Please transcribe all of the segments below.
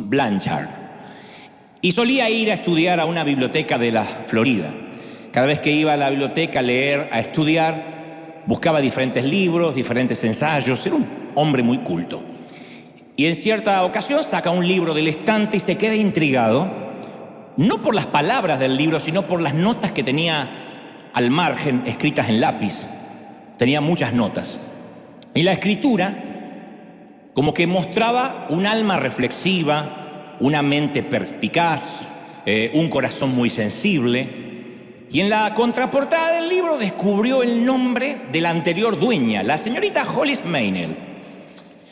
Blanchard. Y solía ir a estudiar a una biblioteca de la Florida. Cada vez que iba a la biblioteca a leer, a estudiar, buscaba diferentes libros, diferentes ensayos. Era un hombre muy culto. Y en cierta ocasión saca un libro del estante y se queda intrigado, no por las palabras del libro, sino por las notas que tenía al margen, escritas en lápiz. Tenía muchas notas. Y la escritura como que mostraba un alma reflexiva, una mente perspicaz, un corazón muy sensible. Y en la contraportada del libro descubrió el nombre de la anterior dueña, la señorita Hollis Maynell.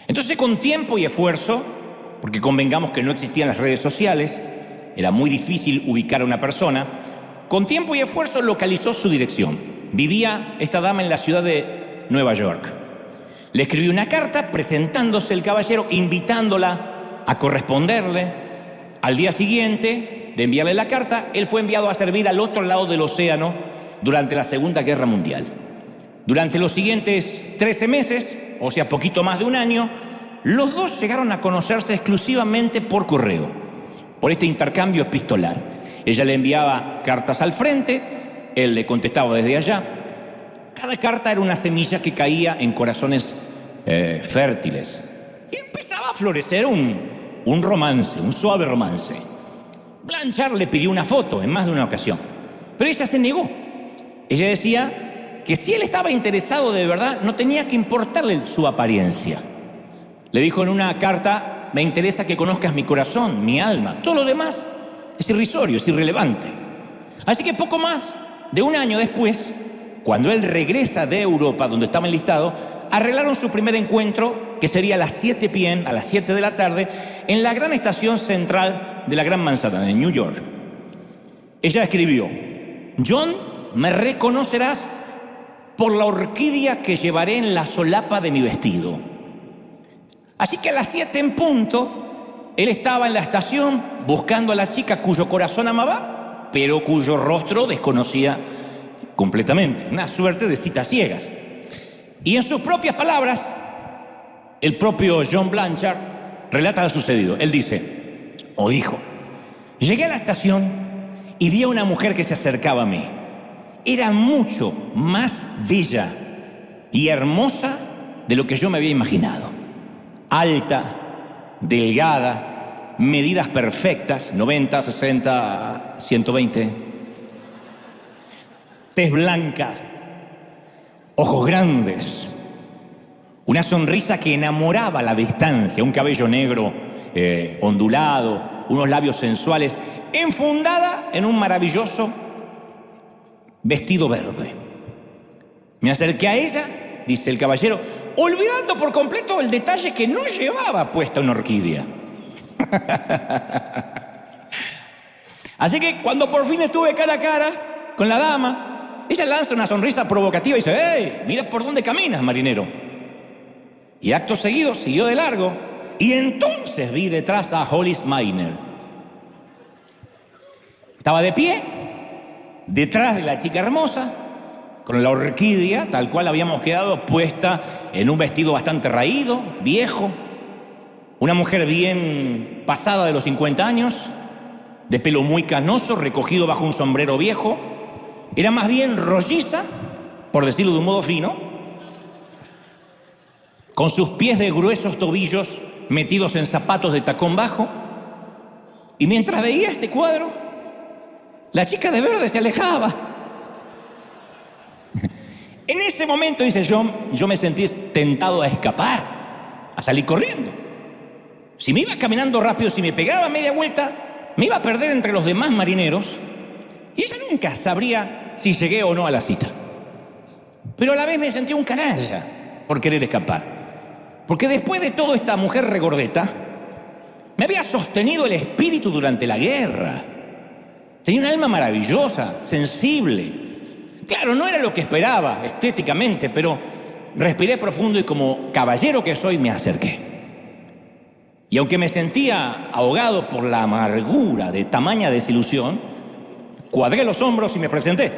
Entonces, con tiempo y esfuerzo, porque convengamos que no existían las redes sociales, era muy difícil ubicar a una persona, con tiempo y esfuerzo localizó su dirección. Vivía esta dama en la ciudad de Nueva York. Le escribió una carta presentándose el caballero, invitándola a corresponderle. Al día siguiente de enviarle la carta, él fue enviado a servir al otro lado del océano durante la Segunda Guerra Mundial. Durante los siguientes 13 meses, o sea, poquito más de un año, los dos llegaron a conocerse exclusivamente por correo, por este intercambio epistolar. Ella le enviaba cartas al frente, él le contestaba desde allá. Cada carta era una semilla que caía en corazones fértiles. Y empezaba a florecer un romance, un suave romance. Blanchard le pidió una foto en más de una ocasión, pero ella se negó. Ella decía que si él estaba interesado de verdad, no tenía que importarle su apariencia. Le dijo en una carta: me interesa que conozcas mi corazón, mi alma. Todo lo demás es irrisorio, es irrelevante. Así que poco más de un año después, cuando él regresa de Europa, donde estaba enlistado, arreglaron su primer encuentro, que sería a las 7 p.m., a las 7 de la tarde, en la gran estación central de la Gran Manzana, en New York. Ella escribió: John, me reconocerás por la orquídea que llevaré en la solapa de mi vestido. Así que a las 7 en punto, él estaba en la estación buscando a la chica cuyo corazón amaba, pero cuyo rostro desconocía completamente. Una suerte de citas ciegas. Y en sus propias palabras, el propio John Blanchard relata lo sucedido. Él dice, o dijo: llegué a la estación y vi a una mujer que se acercaba a mí. Era mucho más bella y hermosa de lo que yo me había imaginado. Alta, delgada, medidas perfectas, 90, 60, 120. Tez blanca, ojos grandes, una sonrisa que enamoraba a la distancia, un cabello negro ondulado, unos labios sensuales, enfundada en un maravilloso vestido verde. Me acerqué a ella, dice el caballero, olvidando por completo el detalle que no llevaba puesta una orquídea. Así que cuando por fin estuve cara a cara con la dama, ella lanza una sonrisa provocativa y dice: ¡hey! Mira por dónde caminas, marinero. Y acto seguido siguió de largo, y entonces vi detrás a Hollis Maynell. Estaba de pie, detrás de la chica hermosa, con la orquídea, tal cual habíamos quedado, puesta en un vestido bastante raído, viejo. Una mujer bien pasada de los 50 años, de pelo muy canoso, recogido bajo un sombrero viejo. Era más bien rolliza, por decirlo de un modo fino, con sus pies de gruesos tobillos metidos en zapatos de tacón bajo. Y mientras veía este cuadro, la chica de verde se alejaba. En ese momento, dice John, yo me sentí tentado a escapar, a salir corriendo. Si me iba caminando rápido, si me pegaba media vuelta, me iba a perder entre los demás marineros y ella nunca sabría si llegué o no a la cita. Pero a la vez me sentí un canalla por querer escapar. Porque después de todo, esta mujer regordeta me había sostenido el espíritu durante la guerra. Tenía un alma maravillosa, sensible. Claro, no era lo que esperaba estéticamente, pero respiré profundo y como caballero que soy me acerqué. Y aunque me sentía ahogado por la amargura de tamaña desilusión, cuadré los hombros y me presenté.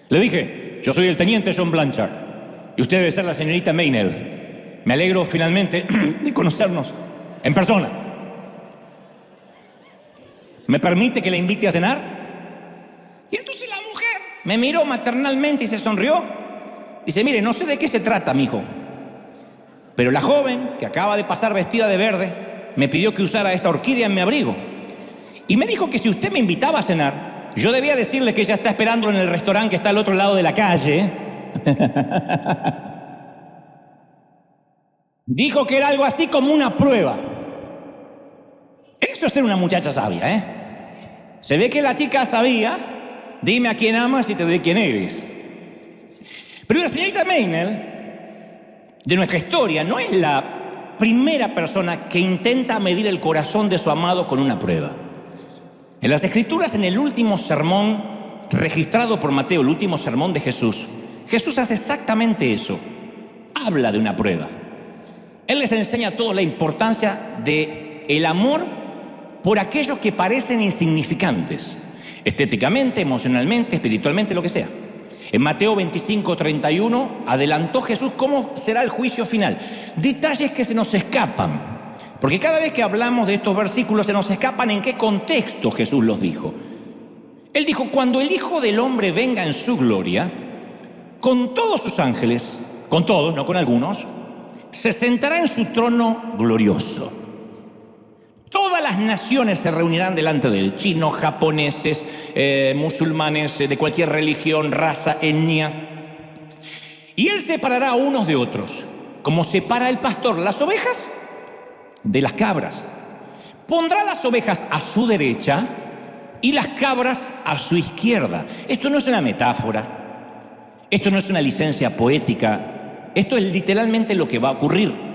Le dije: yo soy el teniente John Blanchard y usted debe ser la señorita Maynell. Me alegro finalmente de conocernos en persona. ¿Me permite que le invite a cenar? Y entonces la mujer me miró maternalmente y se sonrió. Dice, mire, no sé de qué se trata, mijo, pero la joven que acaba de pasar vestida de verde me pidió que usara esta orquídea en mi abrigo. Y me dijo que si usted me invitaba a cenar, yo debía decirle que ella está esperando en el restaurante que está al otro lado de la calle. Dijo que era algo así como una prueba. Eso es ser una muchacha sabia, ¿eh? Se ve que la chica sabía, dime a quién amas y te diré quién eres. Pero la señorita Meynell, de nuestra historia, no es la primera persona que intenta medir el corazón de su amado con una prueba. En las Escrituras, en el último sermón registrado por Mateo, el último sermón de Jesús, Jesús hace exactamente eso. Habla de una prueba. Él les enseña a todos la importancia del amor por aquellos que parecen insignificantes, estéticamente, emocionalmente, espiritualmente, lo que sea. En Mateo 25:31 adelantó Jesús cómo será el juicio final. Detalles que se nos escapan, porque cada vez que hablamos de estos versículos se nos escapan en qué contexto Jesús los dijo. Él dijo, cuando el Hijo del Hombre venga en su gloria, con todos sus ángeles, con todos, no con algunos, se sentará en su trono glorioso. Todas las naciones se reunirán delante de él, chinos, japoneses, musulmanes, de cualquier religión, raza, etnia. Y él separará a unos de otros, como separa el pastor las ovejas de las cabras. Pondrá las ovejas a su derecha y las cabras a su izquierda. Esto no es una metáfora, esto no es una licencia poética, esto es literalmente lo que va a ocurrir.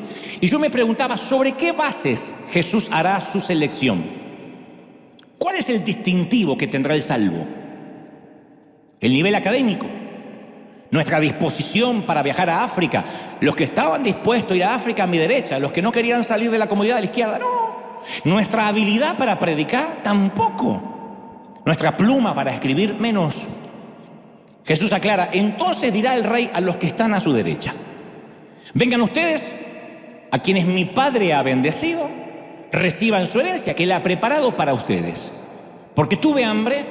Y yo me preguntaba, ¿sobre qué bases Jesús hará su selección? ¿Cuál es el distintivo que tendrá el salvo? ¿El nivel académico? ¿Nuestra disposición para viajar a África? Los que estaban dispuestos a ir a África a mi derecha, los que no querían salir de la comodidad de la izquierda, no. ¿Nuestra habilidad para predicar? Tampoco. ¿Nuestra pluma para escribir? Menos. Jesús aclara, entonces dirá el rey a los que están a su derecha, vengan ustedes, a quienes mi Padre ha bendecido, reciban su herencia que Él ha preparado para ustedes. Porque tuve hambre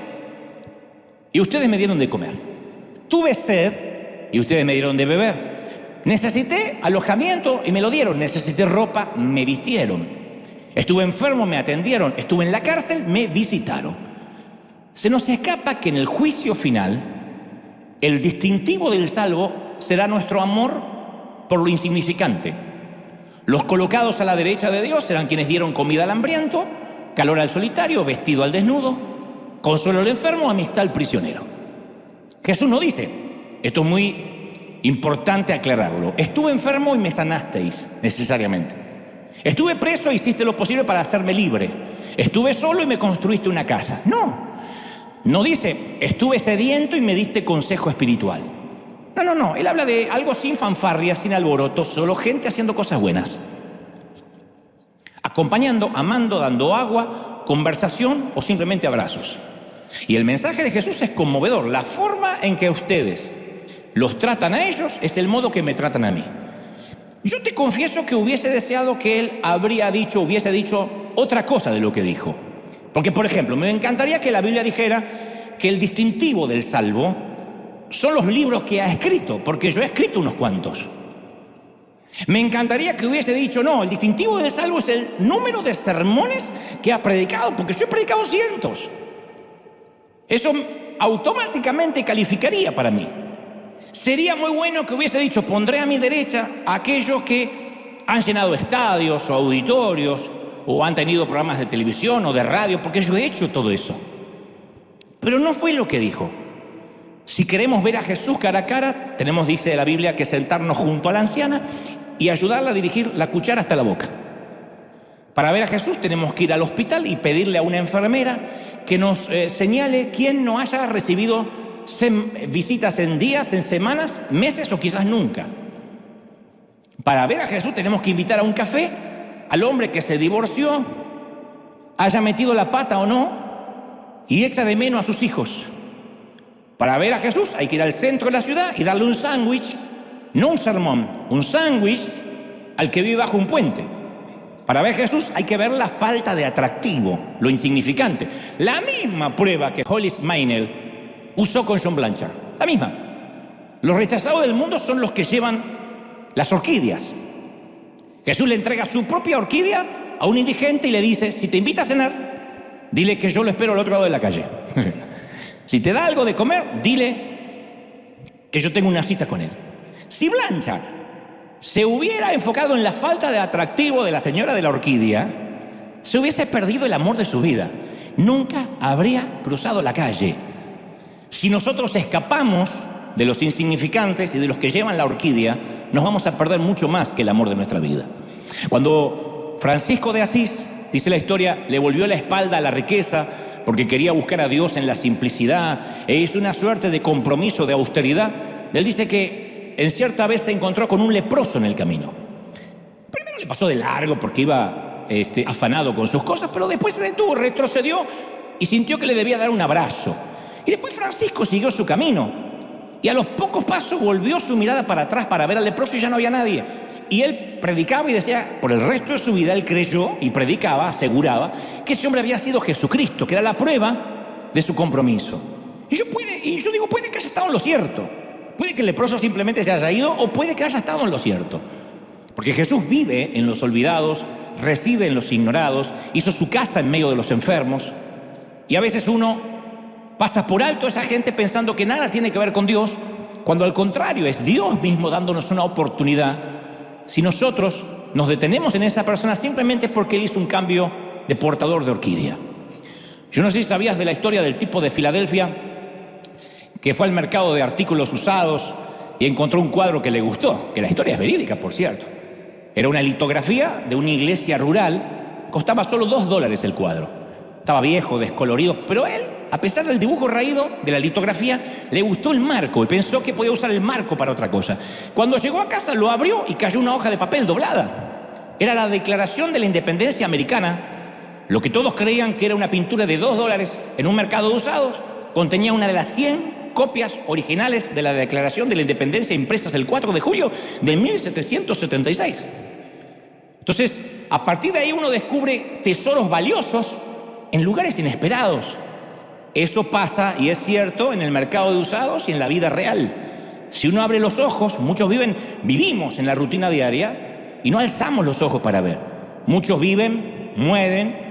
y ustedes me dieron de comer. Tuve sed y ustedes me dieron de beber. Necesité alojamiento y me lo dieron. Necesité ropa, me vistieron. Estuve enfermo, me atendieron. Estuve en la cárcel, me visitaron. Se nos escapa que en el juicio final, el distintivo del salvo será nuestro amor por lo insignificante. Los colocados a la derecha de Dios serán quienes dieron comida al hambriento, calor al solitario, vestido al desnudo, consuelo al enfermo, amistad al prisionero. Jesús no dice, esto es muy importante aclararlo, estuve enfermo y me sanasteis, necesariamente. Estuve preso e hiciste lo posible para hacerme libre. Estuve solo y me construiste una casa. No dice, estuve sediento y me diste consejo espiritual. No, él habla de algo sin fanfarria, sin alboroto, solo gente haciendo cosas buenas. Acompañando, amando, dando agua, conversación o simplemente abrazos. Y el mensaje de Jesús es conmovedor. La forma en que ustedes los tratan a ellos es el modo que me tratan a mí. Yo te confieso que hubiese deseado que él hubiese dicho otra cosa de lo que dijo. Porque, por ejemplo, me encantaría que la Biblia dijera que el distintivo del salvo son los libros que ha escrito, porque yo he escrito unos cuantos. Me encantaría que hubiese dicho, no, el distintivo del salvo es el número de sermones que ha predicado, porque yo he predicado cientos. Eso automáticamente calificaría para mí. Sería muy bueno que hubiese dicho, pondré a mi derecha a aquellos que han llenado estadios o auditorios, o han tenido programas de televisión o de radio, porque yo he hecho todo eso. Pero no fue lo que dijo. Si queremos ver a Jesús cara a cara, tenemos, dice la Biblia, que sentarnos junto a la anciana y ayudarla a dirigir la cuchara hasta la boca. Para ver a Jesús tenemos que ir al hospital y pedirle a una enfermera que nos señale quién no haya recibido visitas en días, en semanas, meses o quizás nunca. Para ver a Jesús tenemos que invitar a un café al hombre que se divorció, haya metido la pata o no, y echa de menos a sus hijos. Para ver a Jesús hay que ir al centro de la ciudad y darle un sándwich, no un sermón, un sándwich al que vive bajo un puente. Para ver a Jesús hay que ver la falta de atractivo, lo insignificante. La misma prueba que Hollis Maynell usó con John Blanchard. La misma. Los rechazados del mundo son los que llevan las orquídeas. Jesús le entrega su propia orquídea a un indigente y le dice, si te invita a cenar, dile que yo lo espero al otro lado de la calle. Si te da algo de comer, dile que yo tengo una cita con él. Si Blanchard se hubiera enfocado en la falta de atractivo de la señora de la orquídea, se hubiese perdido el amor de su vida. Nunca habría cruzado la calle. Si nosotros escapamos de los insignificantes y de los que llevan la orquídea, nos vamos a perder mucho más que el amor de nuestra vida. Cuando Francisco de Asís, dice la historia, le volvió la espalda a la riqueza porque quería buscar a Dios en la simplicidad e hizo una suerte de compromiso, de austeridad, él dice que en cierta vez se encontró con un leproso en el camino. Primero le pasó de largo porque iba afanado con sus cosas, pero después se detuvo, retrocedió y sintió que le debía dar un abrazo. Y después Francisco siguió su camino y a los pocos pasos volvió su mirada para atrás para ver al leproso y ya no había nadie. Y él predicaba y decía, por el resto de su vida él creyó y predicaba, aseguraba que ese hombre había sido Jesucristo, que era la prueba de su compromiso. Y yo digo, puede que haya estado en lo cierto. Puede que el leproso simplemente se haya ido o puede que haya estado en lo cierto. Porque Jesús vive en los olvidados, reside en los ignorados, hizo su casa en medio de los enfermos. Y a veces uno pasa por alto a esa gente pensando que nada tiene que ver con Dios, cuando al contrario es Dios mismo dándonos una oportunidad. Si nosotros nos detenemos en esa persona simplemente porque él hizo un cambio de portador de orquídea. Yo no sé si sabías de la historia del tipo de Filadelfia que fue al mercado de artículos usados y encontró un cuadro que le gustó, que la historia es verídica, por cierto. Era una litografía de una iglesia rural, costaba solo $2 el cuadro. Estaba viejo, descolorido, pero él, a pesar del dibujo raído de la litografía, le gustó el marco y pensó que podía usar el marco para otra cosa. Cuando llegó a casa lo abrió y cayó una hoja de papel doblada. Era la Declaración de la Independencia Americana. Lo que todos creían que era una pintura de $2 en un mercado de usados, contenía una de las 100 copias originales de la Declaración de la Independencia impresas el 4 de julio de 1776. Entonces, a partir de ahí uno descubre tesoros valiosos en lugares inesperados. Eso pasa, y es cierto, en el mercado de usados y en la vida real. Si uno abre los ojos, muchos vivimos en la rutina diaria y no alzamos los ojos para ver. Muchos viven, mueren,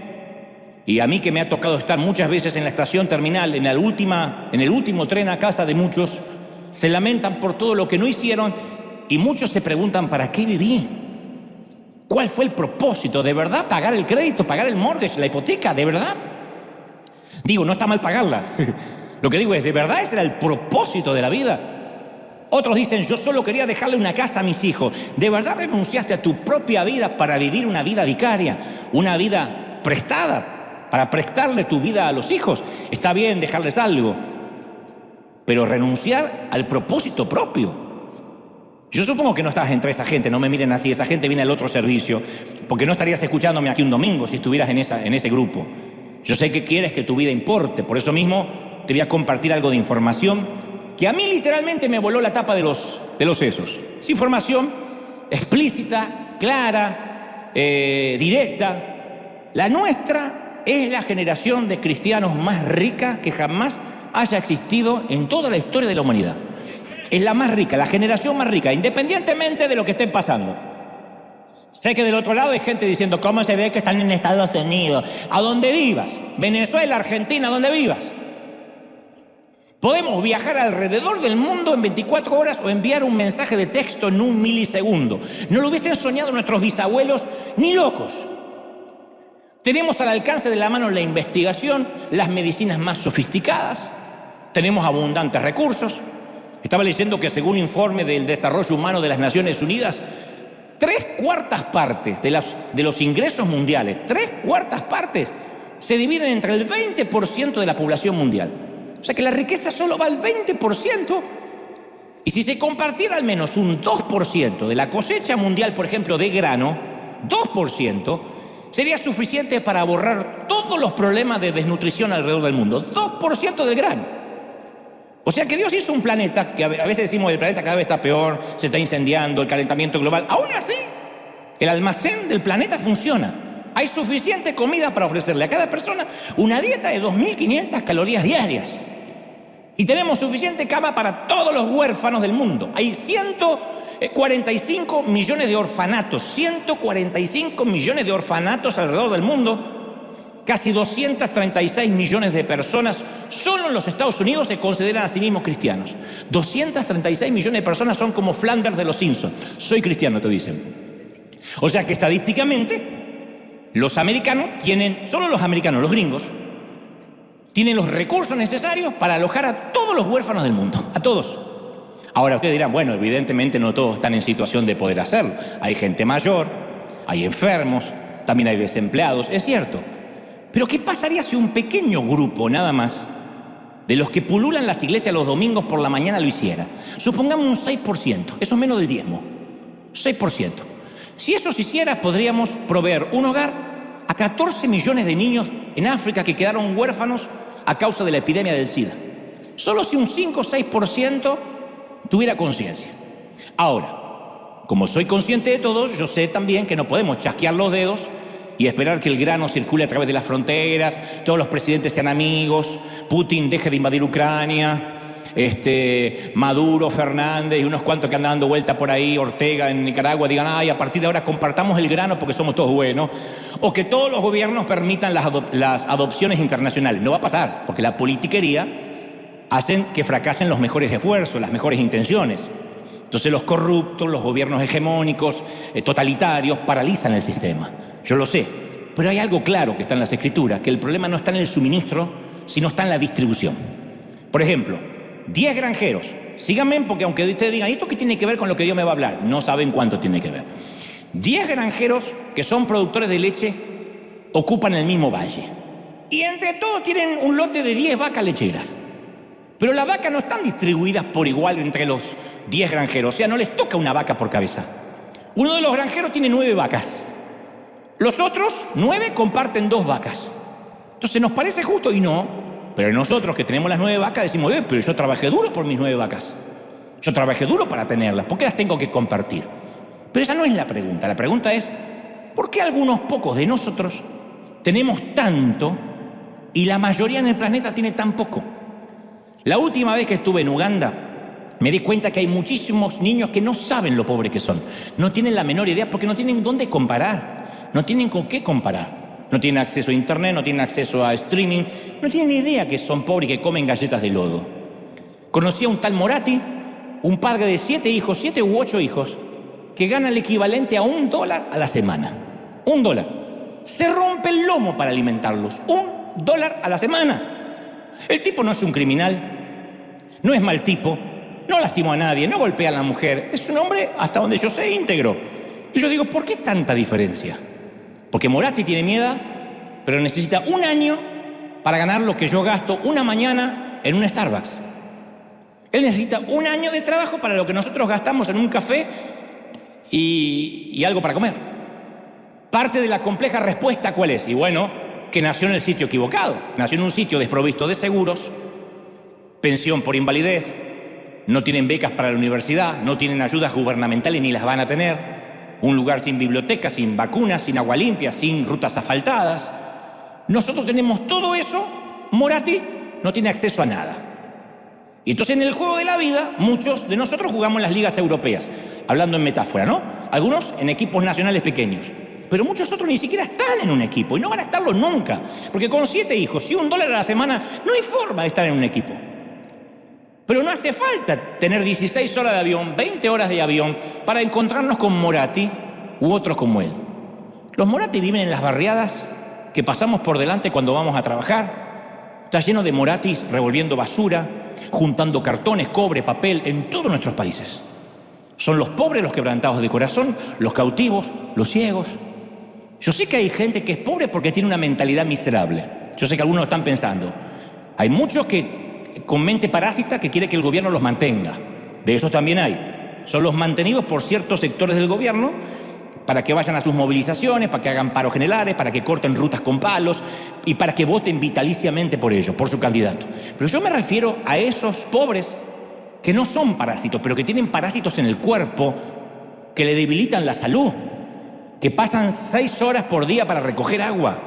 y a mí que me ha tocado estar muchas veces en la estación terminal, en el último tren a casa de muchos, se lamentan por todo lo que no hicieron y muchos se preguntan, ¿para qué viví? ¿Cuál fue el propósito? ¿De verdad pagar el crédito, pagar el mortgage, la hipoteca? ¿De verdad? Digo, no está mal pagarla. Lo que digo es, ¿de verdad ese era el propósito de la vida? Otros dicen, yo solo quería dejarle una casa a mis hijos. ¿De verdad renunciaste a tu propia vida para vivir una vida vicaria, una vida prestada, para prestarle tu vida a los hijos? Está bien dejarles algo, pero renunciar al propósito propio. Yo supongo que no estás entre esa gente, no me miren así, esa gente viene al otro servicio, porque no estarías escuchándome aquí un domingo si estuvieras en ese grupo. Yo sé que quieres que tu vida importe, por eso mismo te voy a compartir algo de información que a mí literalmente me voló la tapa de los sesos. Es información explícita, clara, directa. La nuestra es la generación de cristianos más rica que jamás haya existido en toda la historia de la humanidad. Es la más rica, la generación más rica, independientemente de lo que estén pasando. Sé que del otro lado hay gente diciendo, ¿cómo se ve que están en Estados Unidos? A donde vivas, Venezuela, Argentina, donde vivas. Podemos viajar alrededor del mundo en 24 horas o enviar un mensaje de texto en 1 milisegundo. No lo hubiesen soñado nuestros bisabuelos ni locos. Tenemos al alcance de la mano la investigación, las medicinas más sofisticadas, tenemos abundantes recursos. Estaba leyendo que según un informe del desarrollo humano de las Naciones Unidas, 3/4 partes de los ingresos mundiales, 3/4 partes, se dividen entre el 20% de la población mundial. O sea que la riqueza solo va al 20%. Y si se compartiera al menos un 2% de la cosecha mundial, por ejemplo, de grano, 2%, sería suficiente para borrar todos los problemas de desnutrición alrededor del mundo. 2% del grano. O sea que Dios hizo un planeta, que a veces decimos el planeta cada vez está peor, se está incendiando, el calentamiento global. Aún así, El almacén del planeta funciona. Hay suficiente comida para ofrecerle a cada persona una dieta de 2.500 calorías diarias. Y tenemos suficiente cama para todos los huérfanos del mundo. Hay 145 millones de orfanatos, 145 millones de orfanatos alrededor del mundo. Casi 236 millones de personas solo en los Estados Unidos se consideran a sí mismos cristianos. 236 millones de personas son como Flanders de los Simpsons. Soy cristiano, te dicen. O sea que estadísticamente los americanos tienen, solo los americanos, los gringos, tienen los recursos necesarios para alojar a todos los huérfanos del mundo, a todos. Ahora ustedes dirán, bueno, evidentemente no todos están en situación de poder hacerlo. Hay gente mayor, hay enfermos, también hay desempleados, es cierto. Pero ¿qué pasaría si un pequeño grupo, nada más, de los que pululan las iglesias los domingos por la mañana lo hiciera? Supongamos un 6%, eso es menos del diezmo, 6%. Si eso se hiciera, podríamos proveer un hogar a 14 millones de niños en África que quedaron huérfanos a causa de la epidemia del SIDA. Solo si un 5 o 6% tuviera conciencia. Ahora, como soy consciente de todo, yo sé también que no podemos chasquear los dedos y esperar que el grano circule a través de las fronteras, todos los presidentes sean amigos, Putin deje de invadir Ucrania, Maduro, Fernández y unos cuantos que andan dando vuelta por ahí, Ortega en Nicaragua, digan, ay, a partir de ahora compartamos el grano porque somos todos buenos, o que todos los gobiernos permitan las adopciones internacionales. No va a pasar, porque la politiquería hacen que fracasen los mejores esfuerzos, las mejores intenciones. Entonces los corruptos, los gobiernos hegemónicos, totalitarios, paralizan el sistema. Yo lo sé, pero hay algo claro que está en las Escrituras, que el problema no está en el suministro, sino está en la distribución. Por ejemplo, 10 granjeros, síganme porque aunque ustedes digan, ¿esto qué tiene que ver con lo que Dios me va a hablar? No saben cuánto tiene que ver. 10 granjeros que son productores de leche ocupan el mismo valle. Y entre todos tienen un lote de 10 vacas lecheras. Pero las vacas no están distribuidas por igual entre los 10 granjeros, o sea, no les toca una vaca por cabeza. Uno de los granjeros tiene 9 vacas. Los otros 9 comparten 2 vacas. Entonces, ¿nos parece justo? Y no. Pero nosotros que tenemos las 9 vacas decimos, pero yo trabajé duro por mis 9 vacas. Yo trabajé duro para tenerlas. ¿Por qué las tengo que compartir? Pero esa no es la pregunta. La pregunta es, ¿por qué algunos pocos de nosotros tenemos tanto y la mayoría en el planeta tiene tan poco? La última vez que estuve en Uganda, me di cuenta que hay muchísimos niños que no saben lo pobres que son. No tienen la menor idea porque no tienen dónde comparar. No tienen con qué comparar. No tienen acceso a internet, no tienen acceso a streaming, no tienen idea que son pobres y que comen galletas de lodo. Conocí a un tal Moratti, un padre de 7 hijos, 7 u 8 hijos, que gana el equivalente a $1 a la semana. $1. Se rompe el lomo para alimentarlos. $1 a la semana. El tipo no es un criminal, no es mal tipo, no lastimó a nadie, no golpea a la mujer. Es un hombre, hasta donde yo sé, íntegro. Y yo digo, ¿por qué tanta diferencia? Porque Moratti tiene miedo, pero necesita un año para ganar lo que yo gasto una mañana en un Starbucks. Él necesita un año de trabajo para lo que nosotros gastamos en un café y algo para comer. Parte de la compleja respuesta, ¿cuál es? Y bueno, que nació en el sitio equivocado. Nació en un sitio desprovisto de seguros, pensión por invalidez, no tienen becas para la universidad, no tienen ayudas gubernamentales ni las van a tener. Un lugar sin biblioteca, sin vacunas, sin agua limpia, sin rutas asfaltadas. Nosotros tenemos todo eso, Moratti no tiene acceso a nada. Y entonces en el juego de la vida, muchos de nosotros jugamos en las ligas europeas, hablando en metáfora, ¿no? Algunos en equipos nacionales pequeños. Pero muchos otros ni siquiera están en un equipo y no van a estarlo nunca. Porque con 7 hijos y $1 a la semana no hay forma de estar en un equipo. Pero no hace falta tener 16 horas de avión, 20 horas de avión para encontrarnos con Moratti u otros como él. Los Moratti viven en las barriadas que pasamos por delante cuando vamos a trabajar. Está lleno de Morattis revolviendo basura, juntando cartones, cobre, papel en todos nuestros países. Son los pobres, los quebrantados de corazón, los cautivos, los ciegos. Yo sé que hay gente que es pobre porque tiene una mentalidad miserable. Yo sé que algunos están pensando. Hay muchos que con mente parásita que quiere que el gobierno los mantenga. De esos también hay. Son los mantenidos por ciertos sectores del gobierno para que vayan a sus movilizaciones, para que hagan paros generales, para que corten rutas con palos y para que voten vitaliciamente por ellos, por su candidato. Pero yo me refiero a esos pobres que no son parásitos, pero que tienen parásitos en el cuerpo que le debilitan la salud, que pasan 6 horas por día para recoger agua,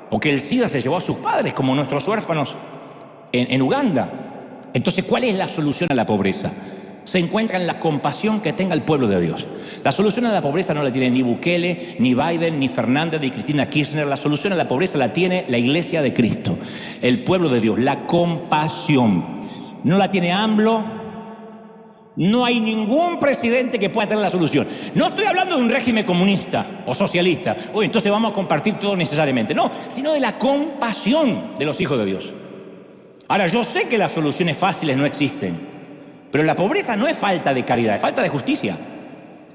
o que el SIDA se llevó a sus padres, como nuestros huérfanos en Uganda. Entonces, ¿cuál es la solución a la pobreza? Se encuentra en la compasión que tenga el pueblo de Dios. La solución a la pobreza no la tiene ni Bukele, ni Biden, ni Fernández, ni Cristina Kirchner. La solución a la pobreza la tiene la iglesia de Cristo, el pueblo de Dios, la compasión. No la tiene AMLO. No hay ningún presidente que pueda tener la solución. No estoy hablando de un régimen comunista o socialista. Oye, entonces vamos a compartir todo necesariamente. No, sino de la compasión de los hijos de Dios. Ahora, yo sé que las soluciones fáciles no existen, pero la pobreza no es falta de caridad, es falta de justicia.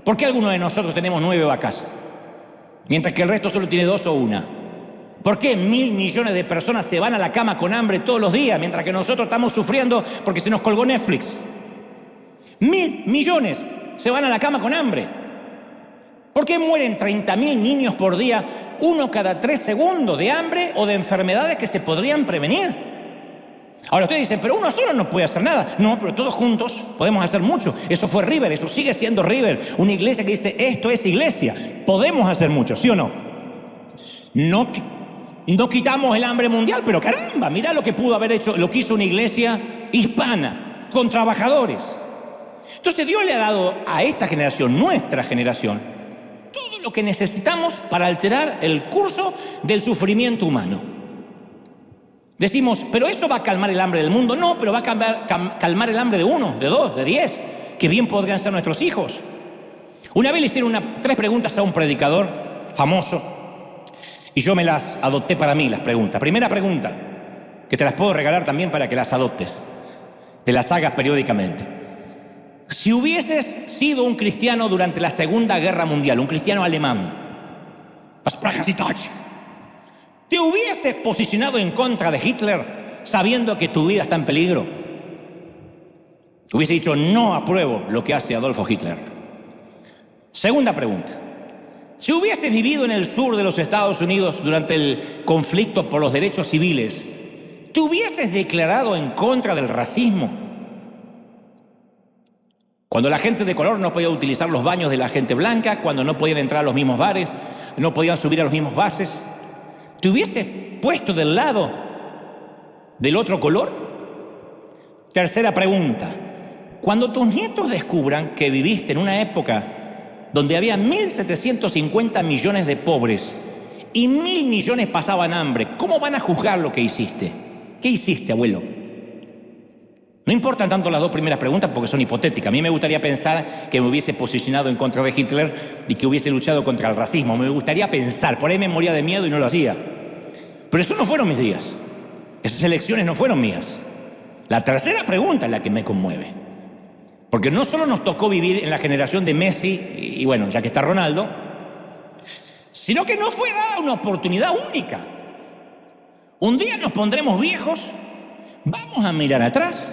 ¿Por qué algunos de nosotros tenemos 9 vacas, mientras que el resto solo tiene 2 o 1? ¿Por qué 1.000 millones de personas se van a la cama con hambre todos los días, mientras que nosotros estamos sufriendo porque se nos colgó Netflix? 1.000 millones se van a la cama con hambre. ¿Por qué mueren 30.000 niños por día, 1 cada 3 segundos, de hambre o de enfermedades que se podrían prevenir? Ahora ustedes dicen, pero uno solo no puede hacer nada. No, pero todos juntos podemos hacer mucho. Eso fue River, eso sigue siendo River. Una iglesia que dice, esto es iglesia. Podemos hacer mucho, ¿sí o no? No quitamos el hambre mundial, pero caramba, mirá lo que pudo haber hecho, lo que hizo una iglesia hispana, con trabajadores. Entonces Dios le ha dado a esta generación, nuestra generación, todo lo que necesitamos para alterar el curso del sufrimiento humano. Decimos, pero eso va a calmar el hambre del mundo. No, pero va a calmar el hambre de 1, de 2, de 10, que bien podrían ser nuestros hijos. Una vez le hicieron 3 preguntas a un predicador famoso y yo me las adopté para mí, las preguntas. Primera pregunta, que te las puedo regalar también para que las adoptes, te las hagas periódicamente. Si hubieses sido un cristiano durante la Segunda Guerra Mundial, un cristiano alemán, ¿te hubieses posicionado en contra de Hitler sabiendo que tu vida está en peligro? Hubiese dicho, no apruebo lo que hace Adolfo Hitler. Segunda pregunta. Si hubieses vivido en el sur de los Estados Unidos durante el conflicto por los derechos civiles, ¿te hubieses declarado en contra del racismo? Cuando la gente de color no podía utilizar los baños de la gente blanca, cuando no podían entrar a los mismos bares, no podían subir a los mismos buses, ¿te hubieses puesto del lado del otro color? Tercera pregunta. Cuando tus nietos descubran que viviste en una época donde había 1.750 millones de pobres y 1.000 millones pasaban hambre, ¿cómo van a juzgar lo que hiciste? ¿Qué hiciste, abuelo? No importan tanto las 2 primeras preguntas porque son hipotéticas. A mí me gustaría pensar que me hubiese posicionado en contra de Hitler y que hubiese luchado contra el racismo. Me gustaría pensar, por ahí me moría de miedo y no lo hacía. Pero eso no fueron mis días. Esas elecciones no fueron mías. La tercera pregunta es la que me conmueve. Porque no solo nos tocó vivir en la generación de Messi, y bueno, ya que está Ronaldo, sino que no fue dada una oportunidad única. Un día nos pondremos viejos, vamos a mirar atrás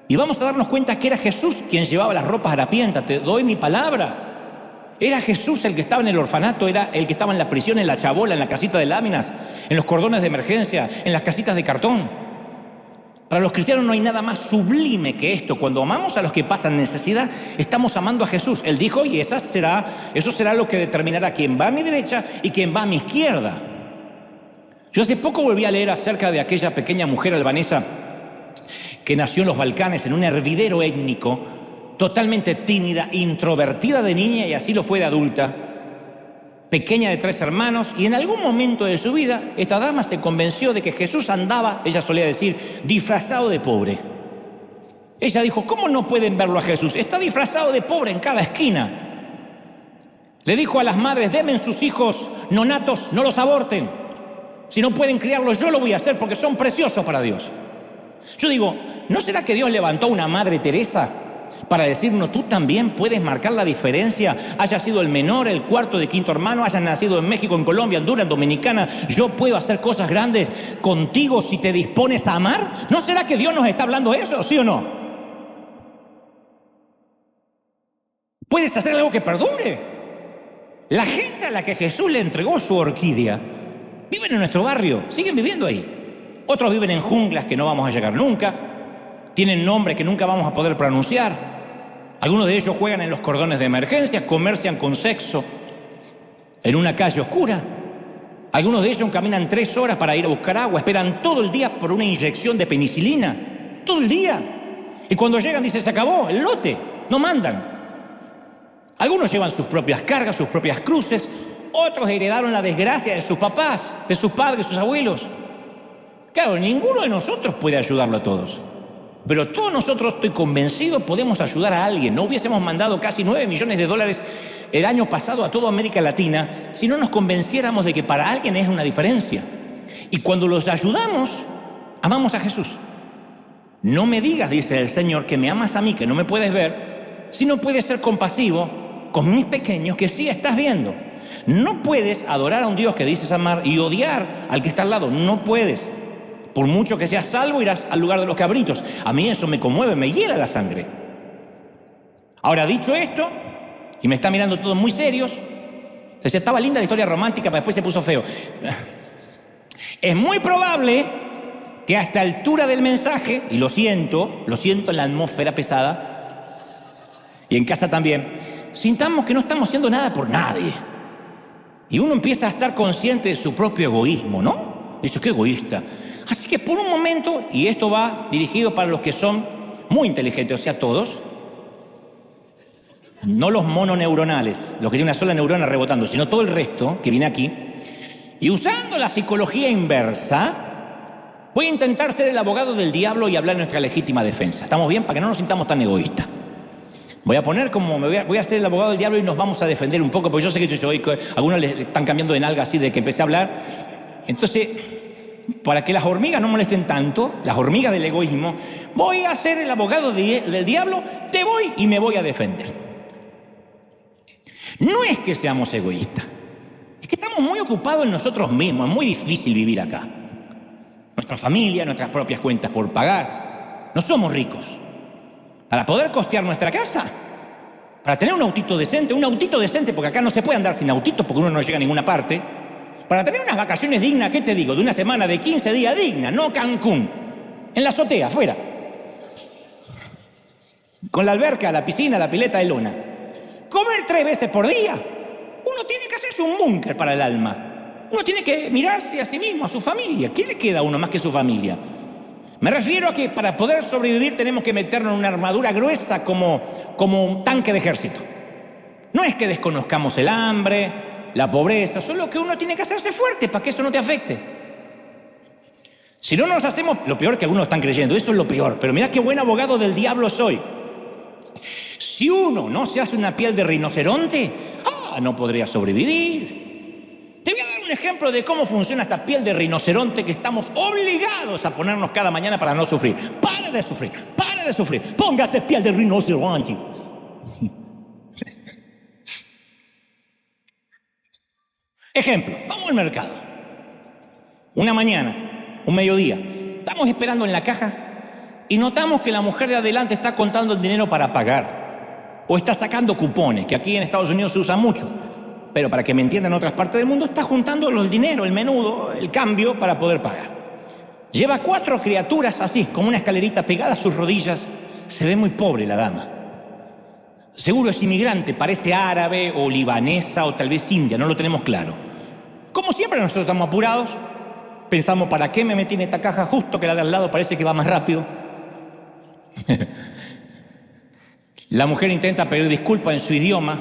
y vamos a darnos cuenta que era Jesús quien llevaba las ropas harapientas. Te doy mi palabra. Era Jesús el que estaba en el orfanato, era el que estaba en la prisión, en la chabola, en la casita de láminas, en los cordones de emergencia, en las casitas de cartón. Para los cristianos no hay nada más sublime que esto. Cuando amamos a los que pasan necesidad, estamos amando a Jesús. Él dijo, y eso será lo que determinará quién va a mi derecha y quién va a mi izquierda. Yo hace poco volví a leer acerca de aquella pequeña mujer albanesa que nació en los Balcanes, en un hervidero étnico, totalmente tímida, introvertida de niña y así lo fue de adulta, pequeña de 3 hermanos, y en algún momento de su vida esta dama se convenció de que Jesús andaba, ella solía decir, disfrazado de pobre. Ella dijo, ¿cómo no pueden verlo a Jesús? Está disfrazado de pobre en cada esquina. Le dijo a las madres, denme sus hijos nonatos, no los aborten. Si no pueden criarlos, yo lo voy a hacer porque son preciosos para Dios. Yo digo, ¿no será que Dios levantó una Madre Teresa para decirnos, tú también puedes marcar la diferencia? Haya sido el menor, el cuarto, de quinto hermano, hayas nacido en México, en Colombia, Honduras, en Dominicana, yo puedo hacer cosas grandes contigo si te dispones a amar. ¿No será que Dios nos está hablando eso, sí o no? Puedes hacer algo que perdure. La gente a la que Jesús le entregó su orquídea viven en nuestro barrio, siguen viviendo ahí. Otros viven en junglas que no vamos a llegar nunca, tienen nombres que nunca vamos a poder pronunciar. Algunos de ellos juegan en los cordones de emergencia, comercian con sexo. en una calle oscura. Algunos de ellos caminan 3 horas para ir a buscar agua, esperan todo el día por una inyección de penicilina, todo el día. Y cuando llegan dicen, se acabó el lote, no mandan. Algunos llevan sus propias cargas, sus propias cruces, otros heredaron la desgracia de sus papás, de sus padres, de sus abuelos. Claro, ninguno de nosotros puede ayudarlo a todos, pero todos nosotros, estoy convencido, podemos ayudar a alguien. No hubiésemos mandado casi $9 millones el año pasado a toda América Latina si no nos convenciéramos de que para alguien es una diferencia. Y cuando los ayudamos, amamos a Jesús. No me digas, dice el Señor, que me amas a mí, que no me puedes ver, si no puedes ser compasivo con mis pequeños que sí estás viendo. No puedes adorar a un Dios que dices amar y odiar al que está al lado. No puedes. Por mucho que seas salvo, irás al lugar de los cabritos. A mí eso me conmueve, me hiela la sangre. Ahora, dicho esto, y me está mirando todos muy serios, les estaba linda la historia romántica, pero después se puso feo. Es muy probable que a esta altura del mensaje, y lo siento en la atmósfera pesada, y en casa también, sintamos que no estamos haciendo nada por nadie. Y uno empieza a estar consciente de su propio egoísmo, ¿no? Dice, qué egoísta. Así que por un momento, y esto va dirigido para los que son muy inteligentes, o sea, todos, no los mononeuronales, los que tienen una sola neurona rebotando, sino todo el resto que viene aquí, y usando la psicología inversa, voy a intentar ser el abogado del diablo y hablar en nuestra legítima defensa. ¿Estamos bien? Para que no nos sintamos tan egoístas. Voy a poner como, voy a ser el abogado del diablo y nos vamos a defender un poco, porque yo sé que hoy algunos le están cambiando de nalga así de que empecé a hablar. Entonces, para que las hormigas no molesten tanto, las hormigas del egoísmo, voy a ser el abogado del diablo, te voy y me voy a defender. No es que seamos egoístas, es que estamos muy ocupados en nosotros mismos, es muy difícil vivir acá. Nuestra familia, nuestras propias cuentas por pagar, no somos ricos. Para poder costear nuestra casa, para tener un autito decente, porque acá no se puede andar sin autito porque uno no llega a ninguna parte, para tener unas vacaciones dignas, ¿qué te digo? De una semana, de 15 días digna, no Cancún, en la azotea, afuera, con la alberca, la piscina, la pileta de lona. Comer 3 veces por día. Uno tiene que hacerse un búnker para el alma. Uno tiene que mirarse a sí mismo, a su familia. ¿Qué le queda a uno más que su familia? Me refiero a que para poder sobrevivir tenemos que meternos en una armadura gruesa como un tanque de ejército. No es que desconozcamos el hambre, la pobreza, solo que uno tiene que hacerse fuerte para que eso no te afecte. Si no nos hacemos, lo peor que algunos están creyendo, eso es lo peor, pero mirá qué buen abogado del diablo soy. Si uno no se hace una piel de rinoceronte, no podría sobrevivir. Te voy a dar un ejemplo de cómo funciona esta piel de rinoceronte que estamos obligados a ponernos cada mañana para no sufrir. ¡Para de sufrir! ¡Para de sufrir! ¡Póngase piel de rinoceronte! Ejemplo, vamos al mercado. Una mañana, un mediodía, estamos esperando en la caja y notamos que la mujer de adelante está contando el dinero para pagar. O está sacando cupones, que aquí en Estados Unidos se usa mucho. Pero para que me entiendan en otras partes del mundo, está juntando el dinero, el menudo, el cambio para poder pagar. Lleva 4 criaturas así, con una escalerita pegada a sus rodillas. Se ve muy pobre la dama. Seguro es inmigrante, parece árabe o libanesa o tal vez india, no lo tenemos claro. Como siempre nosotros estamos apurados, pensamos, ¿para qué me metí en esta caja justo que la de al lado parece que va más rápido? La mujer intenta pedir disculpas en su idioma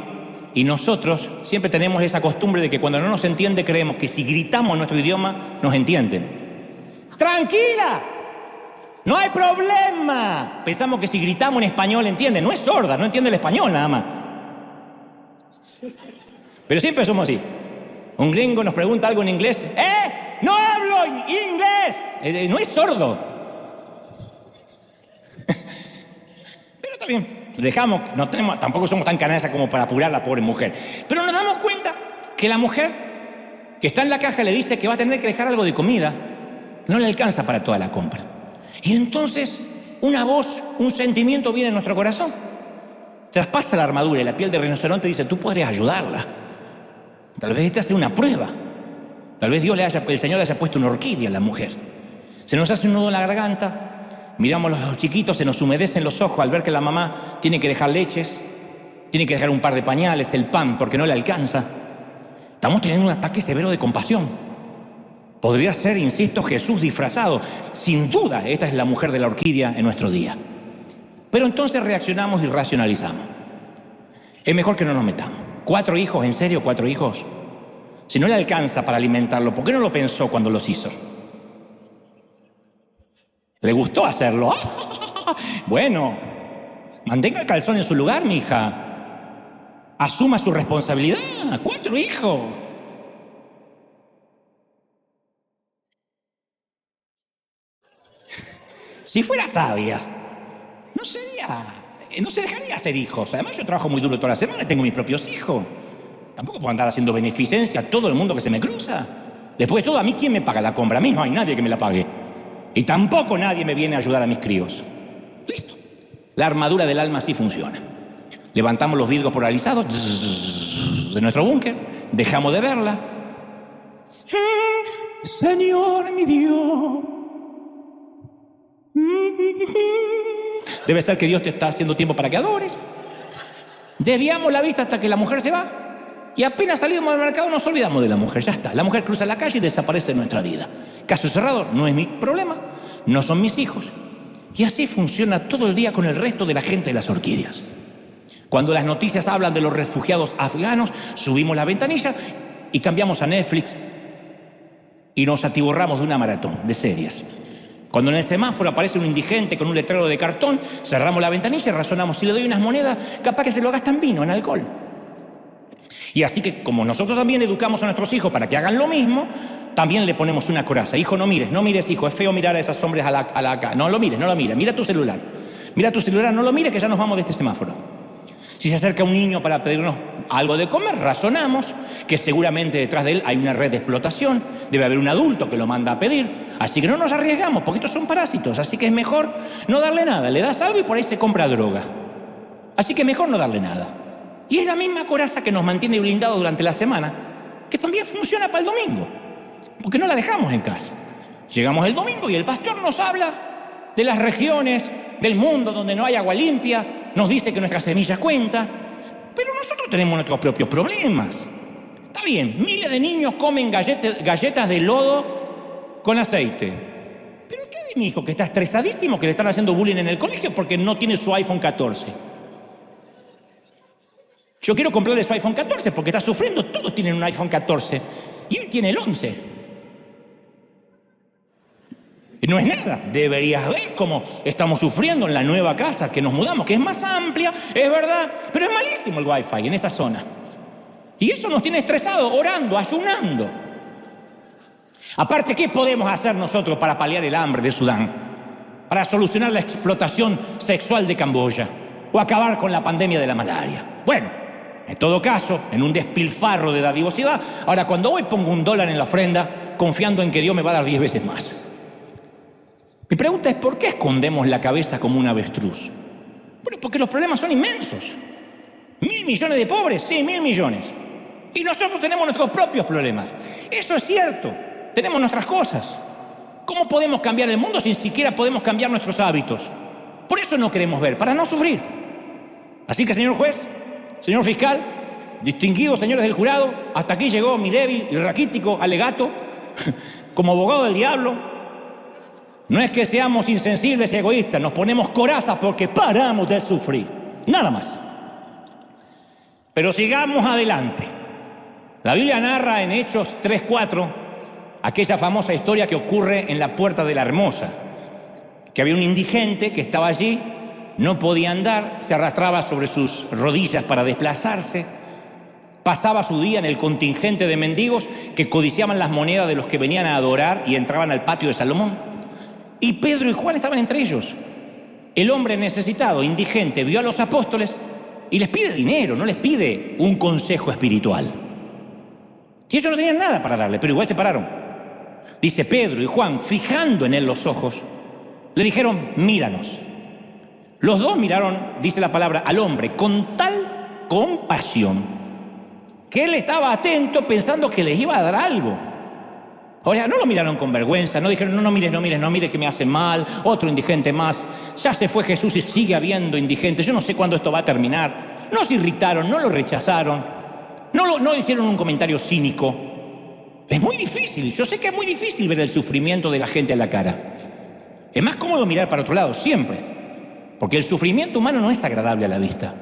y nosotros siempre tenemos esa costumbre de que cuando no nos entiende creemos que si gritamos nuestro idioma nos entienden. ¡Tranquila! ¡No hay problema! Pensamos que si gritamos en español entiende. No es sorda, no entiende el español nada más. Pero siempre somos así. Un gringo nos pregunta algo en inglés. ¡No hablo inglés! No es sordo. Pero está bien. Dejamos, tampoco somos tan canallas como para apurar a la pobre mujer. Pero nos damos cuenta que la mujer que está en la caja le dice que va a tener que dejar algo de comida. No le alcanza para toda la compra. Y entonces una voz, un sentimiento viene en nuestro corazón. Traspasa la armadura y la piel de rinoceronte dice, tú podrías ayudarla. Tal vez esta sea una prueba. Tal vez el Señor le haya puesto una orquídea a la mujer. Se nos hace un nudo en la garganta. Miramos a los chiquitos, se nos humedecen los ojos al ver que la mamá tiene que dejar leches, tiene que dejar un par de pañales, el pan, porque no le alcanza. Estamos teniendo un ataque severo de compasión. Podría ser, insisto, Jesús disfrazado. Sin duda, esta es la mujer de la orquídea en nuestro día. Pero entonces reaccionamos y racionalizamos. Es mejor que no nos metamos. 4 hijos, ¿en serio 4 hijos? Si no le alcanza para alimentarlo, ¿por qué no lo pensó cuando los hizo? ¿Le gustó hacerlo? Bueno, mantenga el calzón en su lugar, mija. Asuma su responsabilidad. 4 hijos. Si fuera sabia, no se dejaría hacer hijos. Además, yo trabajo muy duro toda la semana y tengo mis propios hijos. Tampoco puedo andar haciendo beneficencia a todo el mundo que se me cruza. Después de todo, ¿a mí quién me paga la compra? A mí no hay nadie que me la pague. Y tampoco nadie me viene a ayudar a mis críos. Listo. La armadura del alma sí funciona. Levantamos los vidrios polarizados de nuestro búnker, dejamos de verla. Señor, mi Dios. Debe ser que Dios te está haciendo tiempo para que adores. Desviamos la vista hasta que la mujer se va. Y apenas salimos del mercado nos olvidamos de la mujer. Ya está. La mujer cruza la calle y desaparece de nuestra vida. Caso cerrado, no es mi problema. No son mis hijos. Y así funciona todo el día con el resto de la gente de las orquídeas. Cuando las noticias hablan de los refugiados afganos, subimos la ventanilla y cambiamos a Netflix y nos atiborramos de una maratón de series. Cuando en el semáforo aparece un indigente con un letrero de cartón, cerramos la ventanilla y razonamos: si le doy unas monedas, capaz que se lo gasta en vino, en alcohol. Y así que, como nosotros también educamos a nuestros hijos para que hagan lo mismo, también le ponemos una coraza. Hijo, no mires, hijo, es feo mirar a esos hombres a la cara. No lo mires, mira tu celular. Mira tu celular, no lo mires, que ya nos vamos de este semáforo. Si se acerca un niño para pedirnos algo de comer, razonamos que seguramente detrás de él hay una red de explotación, debe haber un adulto que lo manda a pedir, así que no nos arriesgamos, porque estos son parásitos, así que es mejor no darle nada, le das algo y por ahí se compra droga. Así que mejor no darle nada. Y es la misma coraza que nos mantiene blindados durante la semana, que también funciona para el domingo, porque no la dejamos en casa. Llegamos el domingo y el pastor nos habla de las regiones del mundo donde no hay agua limpia, nos dice que nuestras semillas cuentan, pero nosotros tenemos nuestros propios problemas. Está bien, miles de niños comen galletas de lodo con aceite. ¿Pero qué de mi hijo que está estresadísimo, que le están haciendo bullying en el colegio porque no tiene su iPhone 14? Yo quiero comprarle su iPhone 14 porque está sufriendo, todos tienen un iPhone 14 y él tiene el 11. Y no es nada, deberías ver cómo estamos sufriendo en la nueva casa que nos mudamos, que es más amplia, es verdad, pero es malísimo el wifi en esa zona. Y eso nos tiene estresados, orando, ayunando. Aparte, ¿qué podemos hacer nosotros para paliar el hambre de Sudán? Para solucionar la explotación sexual de Camboya o acabar con la pandemia de la malaria. Bueno, en todo caso, en un despilfarro de dadivosidad, ahora cuando voy pongo $1 en la ofrenda confiando en que Dios me va a dar 10 veces más. Mi pregunta es: ¿por qué escondemos la cabeza como un avestruz? Bueno, porque los problemas son inmensos. 1.000 millones de pobres, sí, 1.000 millones. Y nosotros tenemos nuestros propios problemas. Eso es cierto, tenemos nuestras cosas. ¿Cómo podemos cambiar el mundo si siquiera podemos cambiar nuestros hábitos? Por eso no queremos ver, para no sufrir. Así que, señor juez, señor fiscal, distinguidos señores del jurado, hasta aquí llegó mi débil y raquítico alegato como abogado del diablo. No es que seamos insensibles y egoístas, nos ponemos corazas porque paramos de sufrir. Nada más. Pero sigamos adelante. La Biblia narra en Hechos 3:4 aquella famosa historia que ocurre en la Puerta de la Hermosa, que había un indigente que estaba allí, no podía andar, se arrastraba sobre sus rodillas para desplazarse, pasaba su día en el contingente de mendigos que codiciaban las monedas de los que venían a adorar y entraban al patio de Salomón. Y Pedro y Juan estaban entre ellos. El hombre necesitado, indigente, vio a los apóstoles y les pide dinero, no les pide un consejo espiritual. Y ellos no tenían nada para darle, pero igual se pararon. Dice Pedro y Juan, fijando en él los ojos, le dijeron: míranos. Los dos miraron, dice la palabra, al hombre con tal compasión que él estaba atento pensando que les iba a dar algo. O sea, no lo miraron con vergüenza, no dijeron: no mires que me hacen mal, otro indigente más. Ya se fue Jesús y sigue habiendo indigentes, yo no sé cuándo esto va a terminar. No se irritaron, no lo rechazaron. No hicieron un comentario cínico. Es muy difícil, yo sé que es muy difícil ver el sufrimiento de la gente a la cara. Es más cómodo mirar para otro lado, siempre. Porque el sufrimiento humano no es agradable a la vista.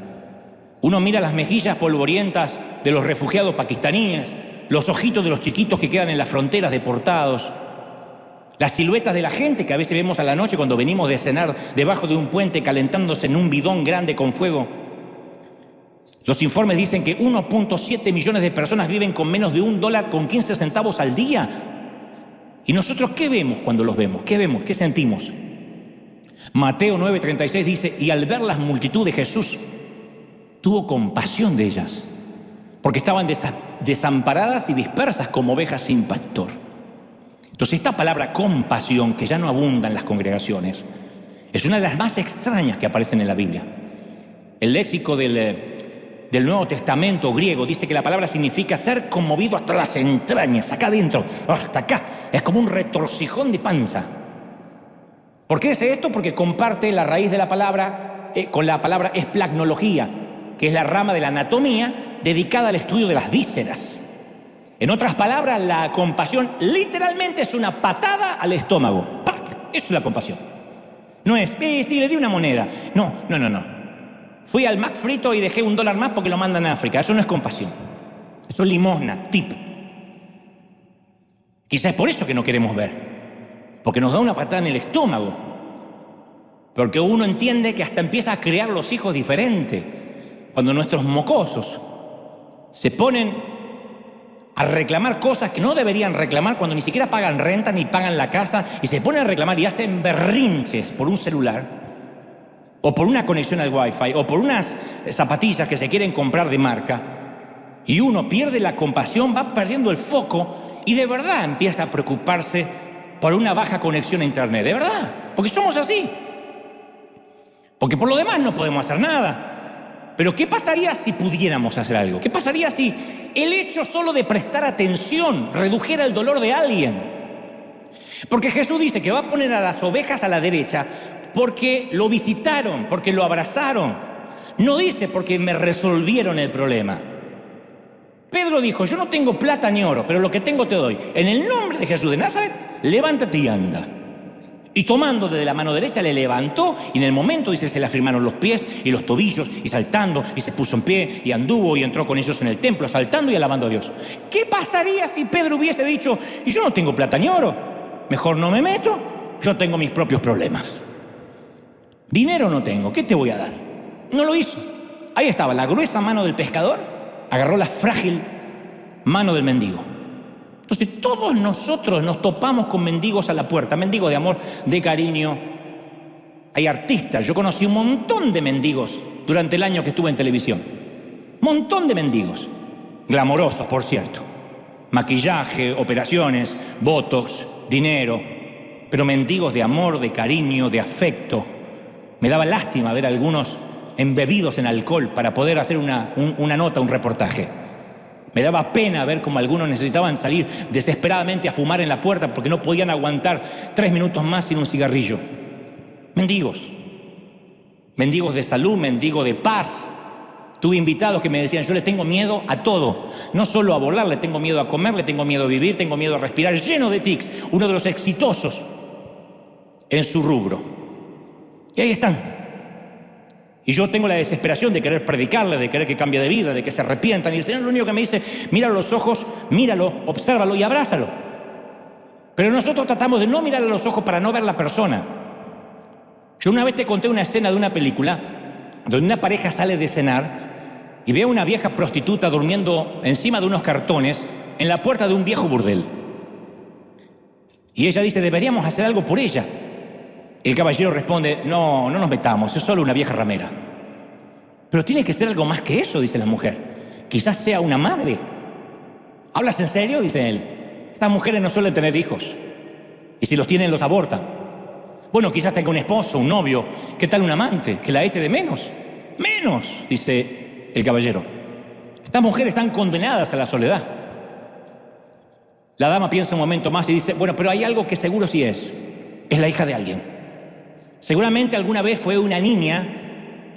Uno mira las mejillas polvorientas de los refugiados pakistaníes, los ojitos de los chiquitos que quedan en las fronteras deportados, las siluetas de la gente que a veces vemos a la noche cuando venimos de cenar debajo de un puente calentándose en un bidón grande con fuego. Los informes dicen que 1.7 millones de personas viven con menos de $1.15 al día. ¿Y nosotros qué vemos cuando los vemos? ¿Qué vemos? ¿Qué sentimos? Mateo 9:36 dice, y al ver las multitudes Jesús tuvo compasión de ellas, porque estaban desamparadas y dispersas como ovejas sin pastor. Entonces esta palabra compasión, que ya no abunda en las congregaciones, es una de las más extrañas que aparecen en la Biblia. El léxico del Nuevo Testamento griego dice que la palabra significa ser conmovido hasta las entrañas, acá adentro, hasta acá. Es como un retorcijón de panza. ¿Por qué dice esto? Porque comparte la raíz de la palabra con la palabra esplagnología, que es la rama de la anatomía dedicada al estudio de las vísceras. En otras palabras, la compasión literalmente es una patada al estómago. ¡Pac! Eso es la compasión. No es, sí, le di una moneda. No. Fui al Mac frito y dejé $1 más porque lo mandan a África. Eso no es compasión. Eso es limosna, tip. Quizás es por eso que no queremos ver. Porque nos da una patada en el estómago. Porque uno entiende que hasta empieza a crear los hijos diferentes. Cuando nuestros mocosos se ponen a reclamar cosas que no deberían reclamar, cuando ni siquiera pagan renta ni pagan la casa, y se ponen a reclamar y hacen berrinches por un celular, o por una conexión al Wi-Fi, o por unas zapatillas que se quieren comprar de marca, y uno pierde la compasión, va perdiendo el foco, y de verdad empieza a preocuparse por una baja conexión a internet, de verdad, porque somos así. Porque por lo demás no podemos hacer nada. Pero ¿qué pasaría si pudiéramos hacer algo? ¿Qué pasaría si el hecho solo de prestar atención redujera el dolor de alguien? Porque Jesús dice que va a poner a las ovejas a la derecha porque lo visitaron, porque lo abrazaron. No dice porque me resolvieron el problema. Pedro dijo, yo no tengo plata ni oro, pero lo que tengo te doy. En el nombre de Jesús de Nazaret, levántate y anda. Y tomando de la mano derecha le levantó, y en el momento, dice, se le afirmaron los pies y los tobillos, y saltando, y se puso en pie, y anduvo, y entró con ellos en el templo, saltando y alabando a Dios. ¿Qué pasaría si Pedro hubiese dicho, y yo no tengo plata ni oro, mejor no me meto, yo tengo mis propios problemas? Dinero no tengo, ¿qué te voy a dar? No lo hizo. Ahí estaba la gruesa mano del pescador, agarró la frágil mano del mendigo. Entonces todos nosotros nos topamos con mendigos a la puerta, mendigos de amor, de cariño. Hay artistas, yo conocí un montón de mendigos durante el año que estuve en televisión. Montón de mendigos, glamorosos por cierto. Maquillaje, operaciones, botox, dinero, pero mendigos de amor, de cariño, de afecto. Me daba lástima ver a algunos embebidos en alcohol para poder hacer una nota, un reportaje. Me daba pena ver cómo algunos necesitaban salir desesperadamente a fumar en la puerta porque no podían aguantar 3 minutos más sin un cigarrillo. Mendigos. Mendigos de salud, mendigos de paz. Tuve invitados que me decían, yo le tengo miedo a todo. No solo a volar, le tengo miedo a comer, le tengo miedo a vivir, tengo miedo a respirar. Lleno de tics. Uno de los exitosos en su rubro. Y ahí están. Y yo tengo la desesperación de querer predicarle, de querer que cambie de vida, de que se arrepientan. Y el Señor lo único que me dice, míralo a los ojos, míralo, obsérvalo y abrázalo. Pero nosotros tratamos de no mirar a los ojos para no ver la persona. Yo una vez te conté una escena de una película donde una pareja sale de cenar y ve a una vieja prostituta durmiendo encima de unos cartones en la puerta de un viejo burdel. Y ella dice, deberíamos hacer algo por ella. El caballero responde, no nos metamos, es solo una vieja ramera. Pero tiene que ser algo más que eso, dice la mujer. Quizás sea una madre. ¿Hablas en serio?, dice él. Estas mujeres no suelen tener hijos. Y si los tienen, los abortan. Bueno, quizás tenga un esposo, un novio. ¿Qué tal un amante? Que la eche de menos. Menos, dice el caballero. Estas mujeres están condenadas a la soledad. La dama piensa un momento más y dice, bueno, pero hay algo que seguro sí es. Es la hija de alguien. Seguramente alguna vez fue una niña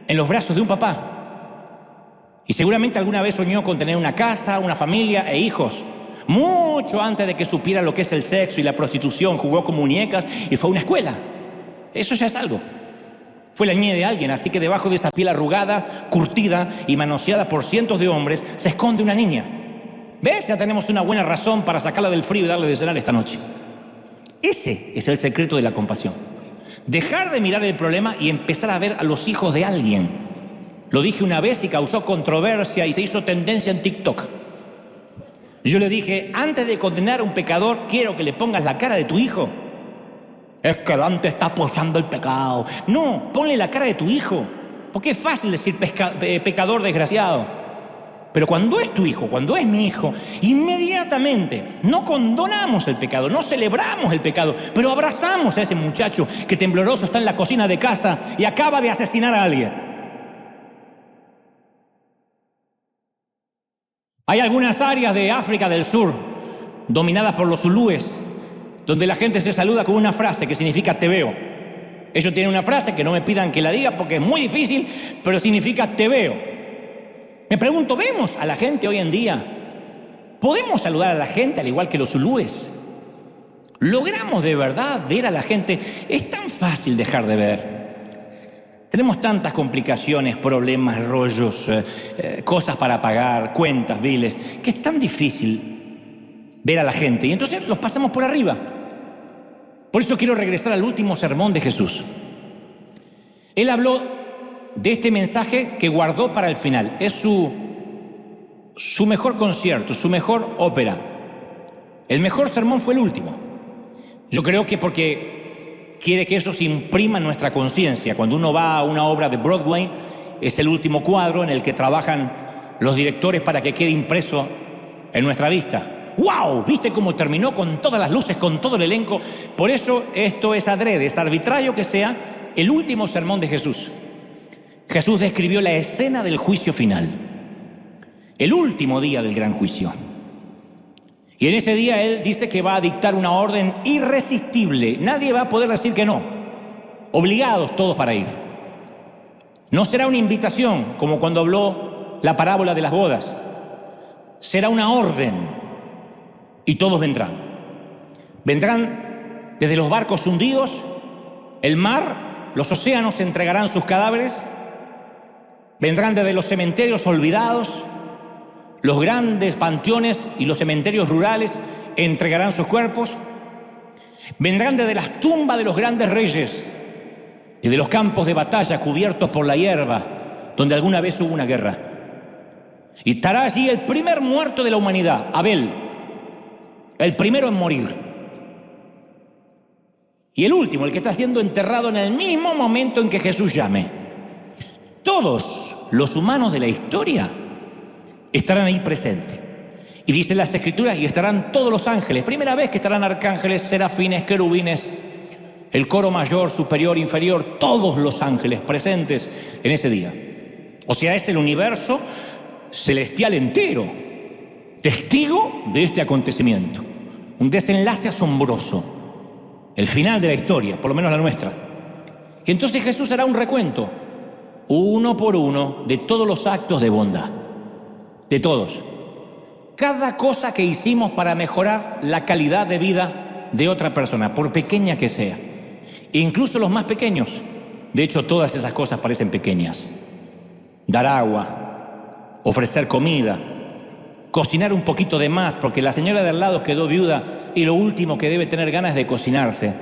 en los brazos de un papá. Y seguramente alguna vez soñó con tener una casa, una familia e hijos. Mucho antes de que supiera lo que es el sexo y la prostitución, jugó con muñecas y fue a una escuela. Eso ya es algo. Fue la niña de alguien, así que debajo de esa piel arrugada, curtida y manoseada por cientos de hombres, se esconde una niña. ¿Ves? Ya tenemos una buena razón para sacarla del frío y darle de cenar esta noche. Ese es el secreto de la compasión. Dejar de mirar el problema y empezar a ver a los hijos de alguien. Lo dije una vez y causó controversia y se hizo tendencia en TikTok. Yo le dije, antes de condenar a un pecador, quiero que le pongas la cara de tu hijo. Es que Dante está apoyando el pecado. No, ponle la cara de tu hijo. Porque es fácil decir pecador desgraciado. Pero cuando es tu hijo, cuando es mi hijo, inmediatamente no condonamos el pecado, no celebramos el pecado, pero abrazamos a ese muchacho que tembloroso está en la cocina de casa y acaba de asesinar a alguien. Hay algunas áreas de África del Sur, dominadas por los zulúes, donde la gente se saluda con una frase que significa te veo. Ellos tienen una frase que no me pidan que la diga porque es muy difícil, pero significa te veo. Me pregunto, ¿vemos a la gente hoy en día? ¿Podemos saludar a la gente al igual que los zulúes? ¿Logramos de verdad ver a la gente? Es tan fácil dejar de ver. Tenemos tantas complicaciones, problemas, rollos, cosas para pagar, cuentas, biles, que es tan difícil ver a la gente. Y entonces los pasamos por arriba. Por eso quiero regresar al último sermón de Jesús. Él habló de este mensaje que guardó para el final. Es su mejor concierto, su mejor ópera. El mejor sermón fue el último. Yo creo que porque quiere que eso se imprima en nuestra conciencia. Cuando uno va a una obra de Broadway, es el último cuadro en el que trabajan los directores para que quede impreso en nuestra vista. ¡Wow! ¿Viste cómo terminó con todas las luces, con todo el elenco? Por eso esto es adrede, es arbitrario que sea el último sermón de Jesús. Jesús describió la escena del juicio final, el último día del gran juicio. Y en ese día Él dice que va a dictar una orden irresistible. Nadie va a poder decir que no. Obligados todos para ir. No será una invitación, como cuando habló la parábola de las bodas. Será una orden. Y todos vendrán. Vendrán desde los barcos hundidos, el mar, los océanos entregarán sus cadáveres. Vendrán desde los cementerios olvidados, los grandes panteones y los cementerios rurales entregarán sus cuerpos. Vendrán desde las tumbas de los grandes reyes y de los campos de batalla cubiertos por la hierba, donde alguna vez hubo una guerra. Y estará allí el primer muerto de la humanidad, Abel, el primero en morir. Y el último, el que está siendo enterrado en el mismo momento en que Jesús llame. Todos los humanos de la historia estarán ahí presentes. Y dicen las Escrituras, y estarán todos los ángeles. Primera vez que estarán arcángeles, serafines, querubines, el coro mayor, superior, inferior, todos los ángeles presentes en ese día. O sea, es el universo celestial entero, testigo de este acontecimiento. Un desenlace asombroso. El final de la historia, por lo menos la nuestra. Y entonces Jesús hará un recuento, uno por uno, de todos los actos de bondad. De todos. Cada cosa que hicimos para mejorar la calidad de vida de otra persona, por pequeña que sea. Incluso los más pequeños. De hecho, todas esas cosas parecen pequeñas. Dar agua, ofrecer comida, cocinar un poquito de más, porque la señora de al lado quedó viuda y lo último que debe tener ganas es de cocinarse.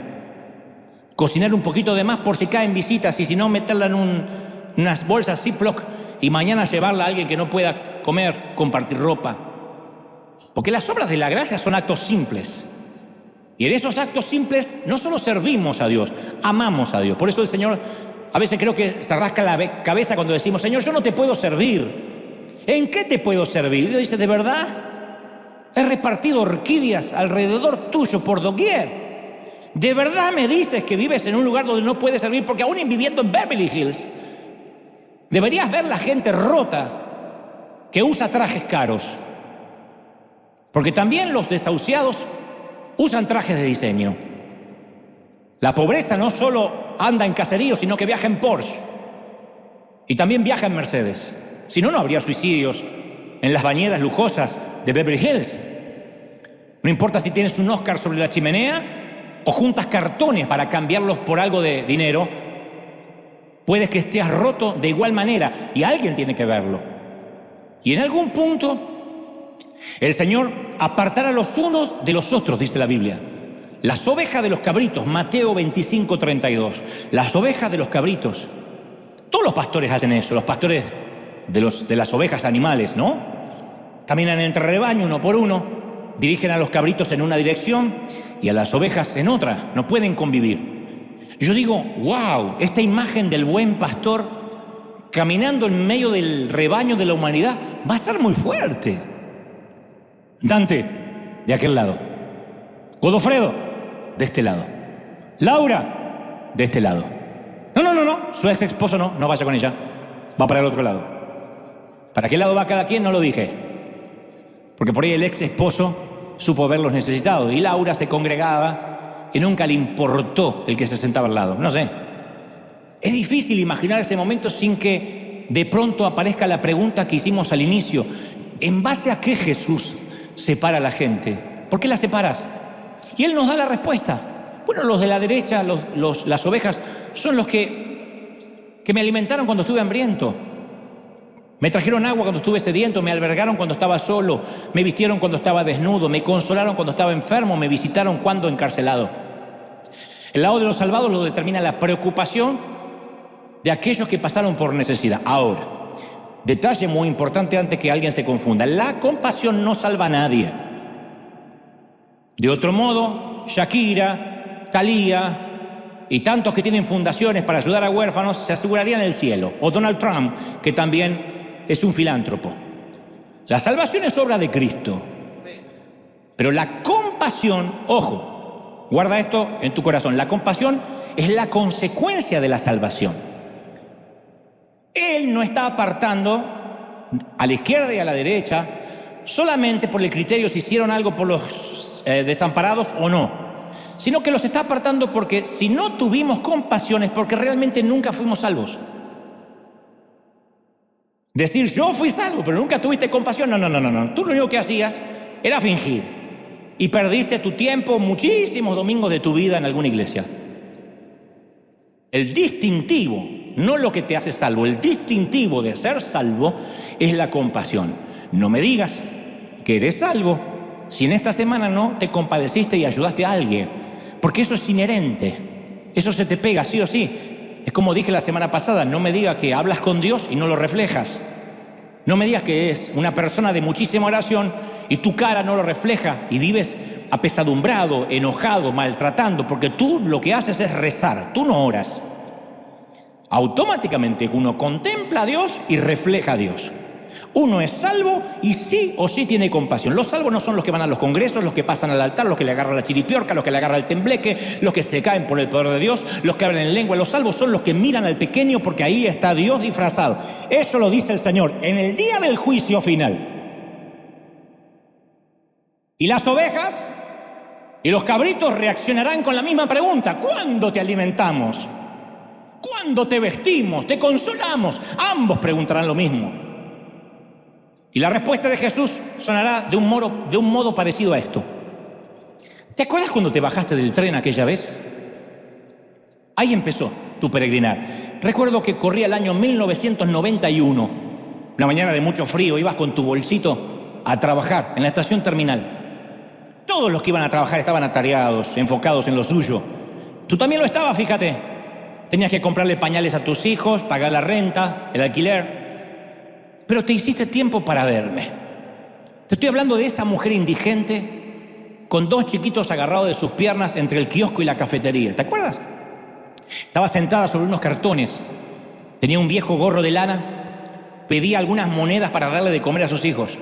Cocinar un poquito de más por si caen visitas y si no, meterla en unas bolsas Ziploc y mañana llevarla a alguien que no pueda comer, compartir ropa. Porque las obras de la gracia son actos simples. Y en esos actos simples no solo servimos a Dios, amamos a Dios. Por eso el Señor a veces creo que se rasca la cabeza cuando decimos, Señor, yo no te puedo servir. ¿En qué te puedo servir? Y Dios dice, ¿de verdad? He repartido orquídeas alrededor tuyo por doquier. ¿De verdad me dices que vives en un lugar donde no puedes servir? Porque aún viviendo en Beverly Hills, deberías ver la gente rota que usa trajes caros. Porque también los desahuciados usan trajes de diseño. La pobreza no solo anda en caseríos, sino que viaja en Porsche. Y también viaja en Mercedes. Si no, no habría suicidios en las bañeras lujosas de Beverly Hills. No importa si tienes un Oscar sobre la chimenea o juntas cartones para cambiarlos por algo de dinero, puedes que estés roto de igual manera y alguien tiene que verlo. Y en algún punto, el Señor apartará los unos de los otros, dice la Biblia. Las ovejas de los cabritos, Mateo 25:32. Las ovejas de los cabritos. Todos los pastores hacen eso, los pastores de las ovejas animales, ¿no? Caminan entre rebaño, uno por uno, dirigen a los cabritos en una dirección y a las ovejas en otra. No pueden convivir. Yo digo, wow, esta imagen del buen pastor caminando en medio del rebaño de la humanidad va a ser muy fuerte. Dante, de aquel lado. Godofredo, de este lado. Laura, de este lado. No, su ex esposo no vaya con ella. Va para el otro lado. ¿Para qué lado va cada quien? No lo dije. Porque por ahí el ex esposo supo verlos necesitados y Laura se congregaba y nunca le importó el que se sentaba al lado. No sé. Es difícil imaginar ese momento sin que de pronto aparezca la pregunta que hicimos al inicio. ¿En base a qué Jesús separa a la gente? ¿Por qué la separas? Y Él nos da la respuesta. Bueno, los de la derecha, las ovejas, son los que me alimentaron cuando estuve hambriento. Me trajeron agua cuando estuve sediento, me albergaron cuando estaba solo, me vistieron cuando estaba desnudo, me consolaron cuando estaba enfermo, me visitaron cuando encarcelado. El lado de los salvados lo determina la preocupación de aquellos que pasaron por necesidad. Ahora, detalle muy importante antes que alguien se confunda. La compasión no salva a nadie. De otro modo, Shakira, Thalía y tantos que tienen fundaciones para ayudar a huérfanos se asegurarían el cielo. O Donald Trump, que también es un filántropo. La salvación es obra de Cristo. Pero la compasión, ojo, guarda esto en tu corazón, la compasión es la consecuencia de la salvación. Él no está apartando a la izquierda y a la derecha solamente por el criterio si hicieron algo por los desamparados o no, sino que los está apartando porque si no tuvimos compasión es porque realmente nunca fuimos salvos. Decir yo fui salvo pero nunca tuviste compasión, no. Tú lo único que hacías era fingir y perdiste tu tiempo, muchísimos domingos de tu vida en alguna iglesia. El distintivo, no lo que te hace salvo, el distintivo de ser salvo es la compasión. No me digas que eres salvo si en esta semana no te compadeciste y ayudaste a alguien, porque eso es inherente, eso se te pega sí o sí. Es como dije la semana pasada, no me digas que hablas con Dios y no lo reflejas. No me digas que es una persona de muchísima oración y tu cara no lo refleja y vives apesadumbrado, enojado, maltratando, porque tú lo que haces es rezar, tú no oras. Automáticamente uno contempla a Dios y refleja a Dios. Uno es salvo y sí o sí tiene compasión. Los salvos no son los que van a los congresos, los que pasan al altar, los que le agarran la chiripiorca, los que le agarran el tembleque, los que se caen por el poder de Dios, los que hablan en lengua. Los salvos son los que miran al pequeño porque ahí está Dios disfrazado. Eso lo dice el Señor en el día del juicio final. Y las ovejas y los cabritos reaccionarán con la misma pregunta: ¿cuándo te alimentamos? ¿Cuándo te vestimos? ¿Te consolamos? Ambos preguntarán lo mismo. Y la respuesta de Jesús sonará de un modo parecido a esto. ¿Te acuerdas cuando te bajaste del tren aquella vez? Ahí empezó tu peregrinar. Recuerdo que corría el año 1991. Una mañana de mucho frío, ibas con tu bolsito a trabajar en la estación terminal. Todos los que iban a trabajar estaban atareados, enfocados en lo suyo. Tú también lo estabas, fíjate. Tenías que comprarle pañales a tus hijos, pagar la renta, el alquiler. Pero te hiciste tiempo para verme. Te estoy hablando de esa mujer indigente con dos chiquitos agarrados de sus piernas entre el kiosco y la cafetería. ¿Te acuerdas? Estaba sentada sobre unos cartones. Tenía un viejo gorro de lana. Pedía algunas monedas para darle de comer a sus hijos.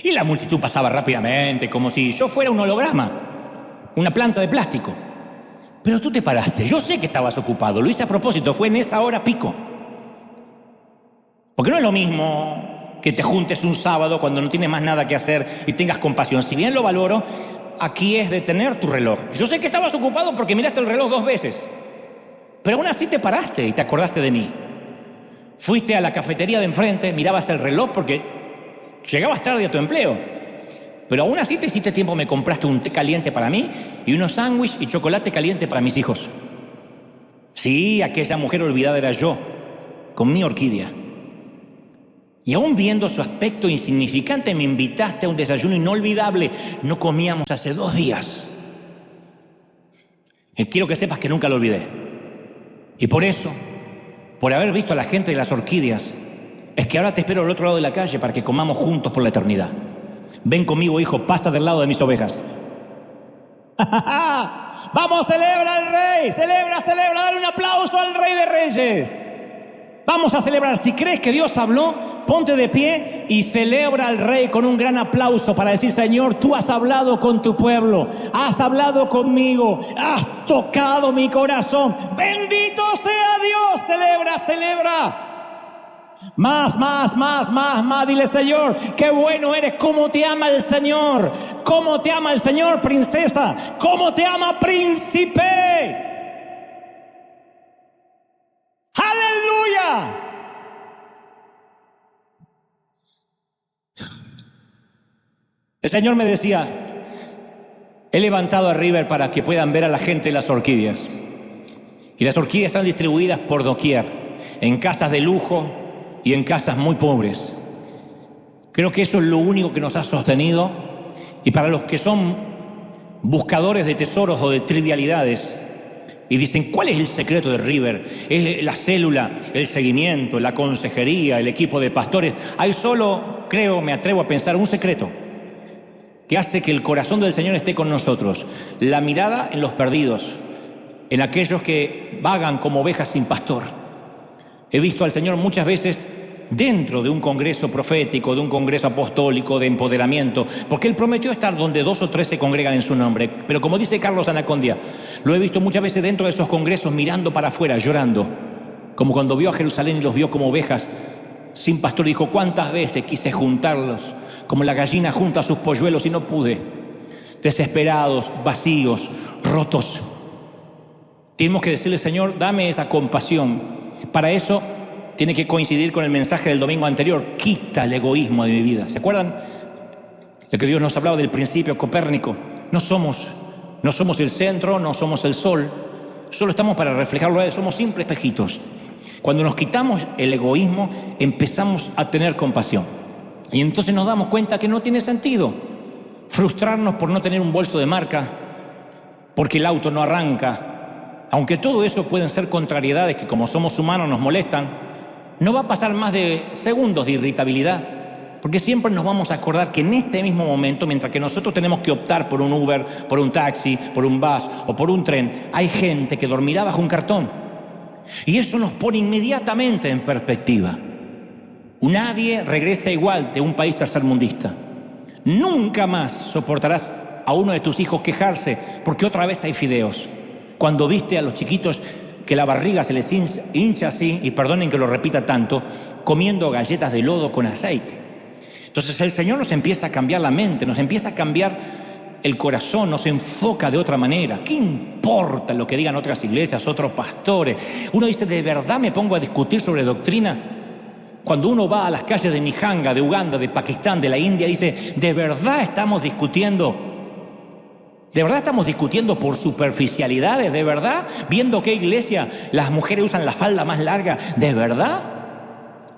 Y la multitud pasaba rápidamente, como si yo fuera un holograma, una planta de plástico. Pero tú te paraste. Yo sé que estabas ocupado. Lo hice a propósito. Fue en esa hora pico. Porque no es lo mismo que te juntes un sábado cuando no tienes más nada que hacer y tengas compasión. Si bien lo valoro, aquí es detener tu reloj. Yo sé que estabas ocupado porque miraste el reloj 2 veces. Pero aún así te paraste y te acordaste de mí. Fuiste a la cafetería de enfrente, mirabas el reloj porque llegabas tarde a tu empleo. Pero aún así te hiciste tiempo, me compraste un té caliente para mí y unos sándwiches y chocolate caliente para mis hijos. Sí, aquella mujer olvidada era yo, con mi orquídea. Y aún viendo su aspecto insignificante, me invitaste a un desayuno inolvidable. No comíamos hace 2 días. Y quiero que sepas que nunca lo olvidé. Y por eso, por haber visto a la gente de las orquídeas, es que ahora te espero al otro lado de la calle para que comamos juntos por la eternidad. Ven conmigo, hijo, pasa del lado de mis ovejas. ¡Vamos, celebra al rey! ¡Celebra, celebra! ¡Dale un aplauso al rey de reyes! Vamos a celebrar. Si crees que Dios habló, ponte de pie y celebra al rey con un gran aplauso para decir: Señor, tú has hablado con tu pueblo, has hablado conmigo, has tocado mi corazón. Bendito sea Dios. Celebra, celebra. Más, dile: Señor, qué bueno eres. Cómo te ama el Señor, cómo te ama el Señor, princesa, cómo te ama, príncipe. ¡Aleluya! El Señor me decía: he levantado a River para que puedan ver a la gente las orquídeas. Y las orquídeas están distribuidas por doquier, en casas de lujo y en casas muy pobres. Creo que eso es lo único que nos ha sostenido. Y para los que son buscadores de tesoros o de trivialidades y dicen: ¿cuál es el secreto de River? Es la célula, el seguimiento, la consejería, el equipo de pastores. Hay solo, creo, me atrevo a pensar, un secreto que hace que el corazón del Señor esté con nosotros: la mirada en los perdidos, en aquellos que vagan como ovejas sin pastor. He visto al Señor muchas veces dentro de un congreso profético, de un congreso apostólico, de empoderamiento, porque Él prometió estar donde 2 o 3 se congregan en su nombre. Pero como dice Carlos Anacondia, lo he visto muchas veces dentro de esos congresos mirando para afuera, llorando, como cuando vio a Jerusalén y los vio como ovejas sin pastor. Dijo: ¿cuántas veces quise juntarlos como la gallina junta sus polluelos y no pude? Desesperados, vacíos, rotos. Tenemos que decirle: Señor, dame esa compasión. Para eso tiene que coincidir con el mensaje del domingo anterior: quita el egoísmo de mi vida. ¿Se acuerdan? Lo que Dios nos hablaba del principio Copérnico. No somos el centro, no somos el sol, solo estamos para reflejarlo a Él, somos simples espejitos. Cuando nos quitamos el egoísmo, empezamos a tener compasión. Y entonces nos damos cuenta que no tiene sentido frustrarnos por no tener un bolso de marca, porque el auto no arranca. Aunque todo eso pueden ser contrariedades que, como somos humanos, nos molestan, no va a pasar más de segundos de irritabilidad, porque siempre nos vamos a acordar que en este mismo momento, mientras que nosotros tenemos que optar por un Uber, por un taxi, por un bus o por un tren, hay gente que dormirá bajo un cartón. Y eso nos pone inmediatamente en perspectiva. Nadie regresa igual de un país tercermundista. Nunca más soportarás a uno de tus hijos quejarse porque otra vez hay fideos. Cuando viste a los chiquitos que la barriga se les hincha así, y perdonen que lo repita tanto, comiendo galletas de lodo con aceite. Entonces el Señor nos empieza a cambiar la mente, nos empieza a cambiar el corazón, nos enfoca de otra manera. ¿Qué importa lo que digan otras iglesias, otros pastores? Uno dice: ¿de verdad me pongo a discutir sobre doctrina? Cuando uno va a las calles de Nihanga, de Uganda, de Pakistán, de la India, dice: ¿de verdad estamos discutiendo? ¿De verdad estamos discutiendo por superficialidades? ¿De verdad? ¿Viendo qué iglesia las mujeres usan la falda más larga? ¿De verdad?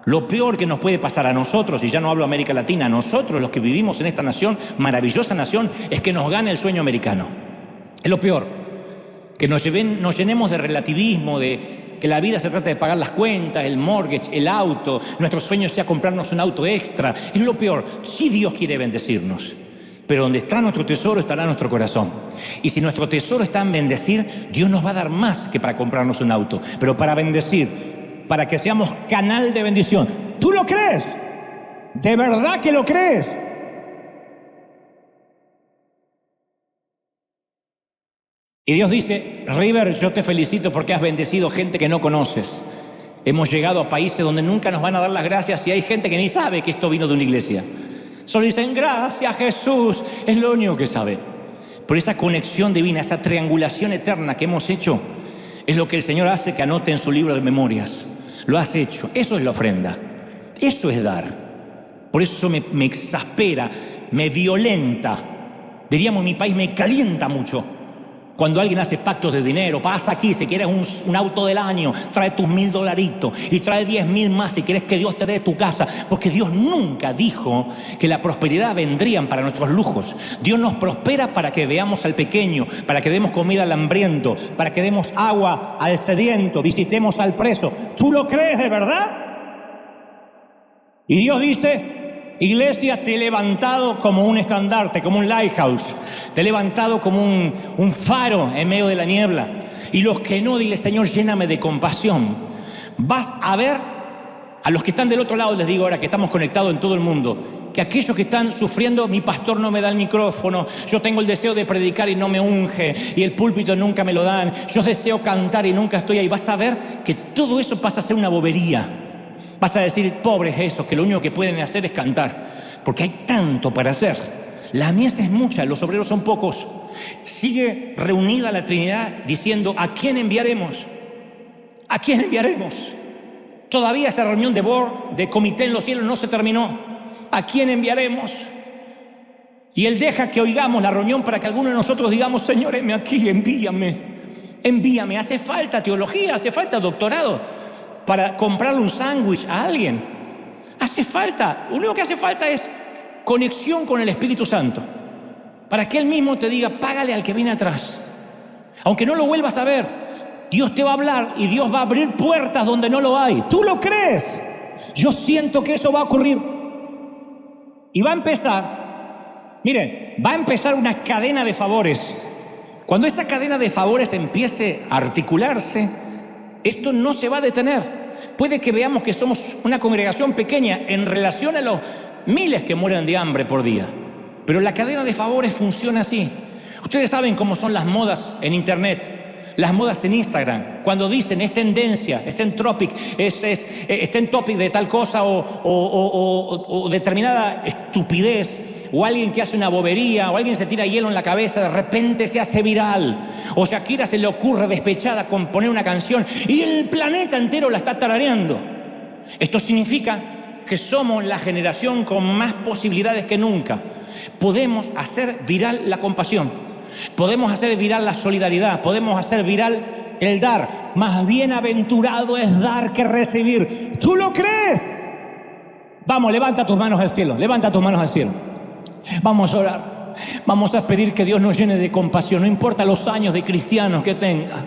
Lo peor que nos puede pasar a nosotros, y ya no hablo de América Latina, a nosotros los que vivimos en esta nación, maravillosa nación, es que nos gane el sueño americano. Es lo peor. Que nos llenemos de relativismo, de que la vida se trata de pagar las cuentas, el mortgage, el auto, nuestro sueño sea comprarnos un auto extra. Es lo peor. Sí, Dios quiere bendecirnos. Pero donde está nuestro tesoro estará nuestro corazón. Y si nuestro tesoro está en bendecir, Dios nos va a dar más que para comprarnos un auto. Pero para bendecir, para que seamos canal de bendición. ¿Tú lo crees? ¿De verdad que lo crees? Y Dios dice: River, yo te felicito porque has bendecido gente que no conoces. Hemos llegado a países donde nunca nos van a dar las gracias y hay gente que ni sabe que esto vino de una iglesia. Solo dicen: gracias Jesús, es lo único que sabe. Por esa conexión divina, esa triangulación eterna que hemos hecho, es lo que el Señor hace que anote en su libro de memorias. lo has hecho. Eso es la ofrenda. Eso es dar. Por eso me exaspera, me violenta. Diríamos en mi país, me calienta mucho. Cuando alguien hace pactos de dinero, pasa aquí, si quieres un auto del año, trae tus $1,000 y trae 10,000 más si quieres que Dios te dé tu casa. Porque Dios nunca dijo que la prosperidad vendrían para nuestros lujos. Dios nos prospera para que veamos al pequeño, para que demos comida al hambriento, para que demos agua al sediento, visitemos al preso. ¿Tú lo crees de verdad? Y Dios dice: iglesia, te he levantado como un estandarte, como un lighthouse. Te he levantado como un faro en medio de la niebla. Y los que no, dile: Señor, lléname de compasión. Vas a ver a los que están del otro lado, les digo ahora que estamos conectados en todo el mundo, que aquellos que están sufriendo, mi pastor no me da el micrófono, yo tengo el deseo de predicar y no me unge, y el púlpito nunca me lo dan, yo deseo cantar y nunca estoy ahí. Vas a ver que todo eso pasa a ser una bobería. Vas a decir: pobres esos, que lo único que pueden hacer es cantar, porque hay tanto para hacer. La mies es mucha, los obreros son pocos. Sigue reunida la Trinidad diciendo: ¿a quién enviaremos? ¿A quién enviaremos? Todavía esa reunión de board, de comité en los cielos, no se terminó. ¿A quién enviaremos? Y Él deja que oigamos la reunión para que alguno de nosotros digamos: Señor, heme aquí, envíame. Envíame. Hace falta teología, hace falta doctorado para comprarle un sándwich a alguien. Hace falta, lo único que hace falta es conexión con el Espíritu Santo, para que Él mismo te diga: págale al que viene atrás. Aunque no lo vuelvas a ver, Dios te va a hablar y Dios va a abrir puertas donde no lo hay. ¿Tú lo crees? Yo siento que eso va a ocurrir. Y va a empezar, miren, va a empezar una cadena de favores. Cuando esa cadena de favores empiece a articularse, esto no se va a detener. Puede que veamos que somos una congregación pequeña en relación a los miles que mueren de hambre por día, pero la cadena de favores funciona así. Ustedes saben cómo son las modas en internet, las modas en Instagram, cuando dicen: es tendencia, está en topic, está en topic de tal cosa o determinada estupidez, o alguien que hace una bobería, o alguien se tira hielo en la cabeza, de repente se hace viral, o Shakira se le ocurre despechada componer una canción y el planeta entero la está tarareando. Esto significa que somos la generación con más posibilidades que nunca. Podemos hacer viral la compasión, podemos hacer viral la solidaridad, podemos hacer viral el dar. Más bienaventurado es dar que recibir. ¿Tú lo crees? Vamos, levanta tus manos al cielo, levanta tus manos al cielo. Vamos a orar, vamos a pedir que Dios nos llene de compasión, no importa los años de cristianos que tenga.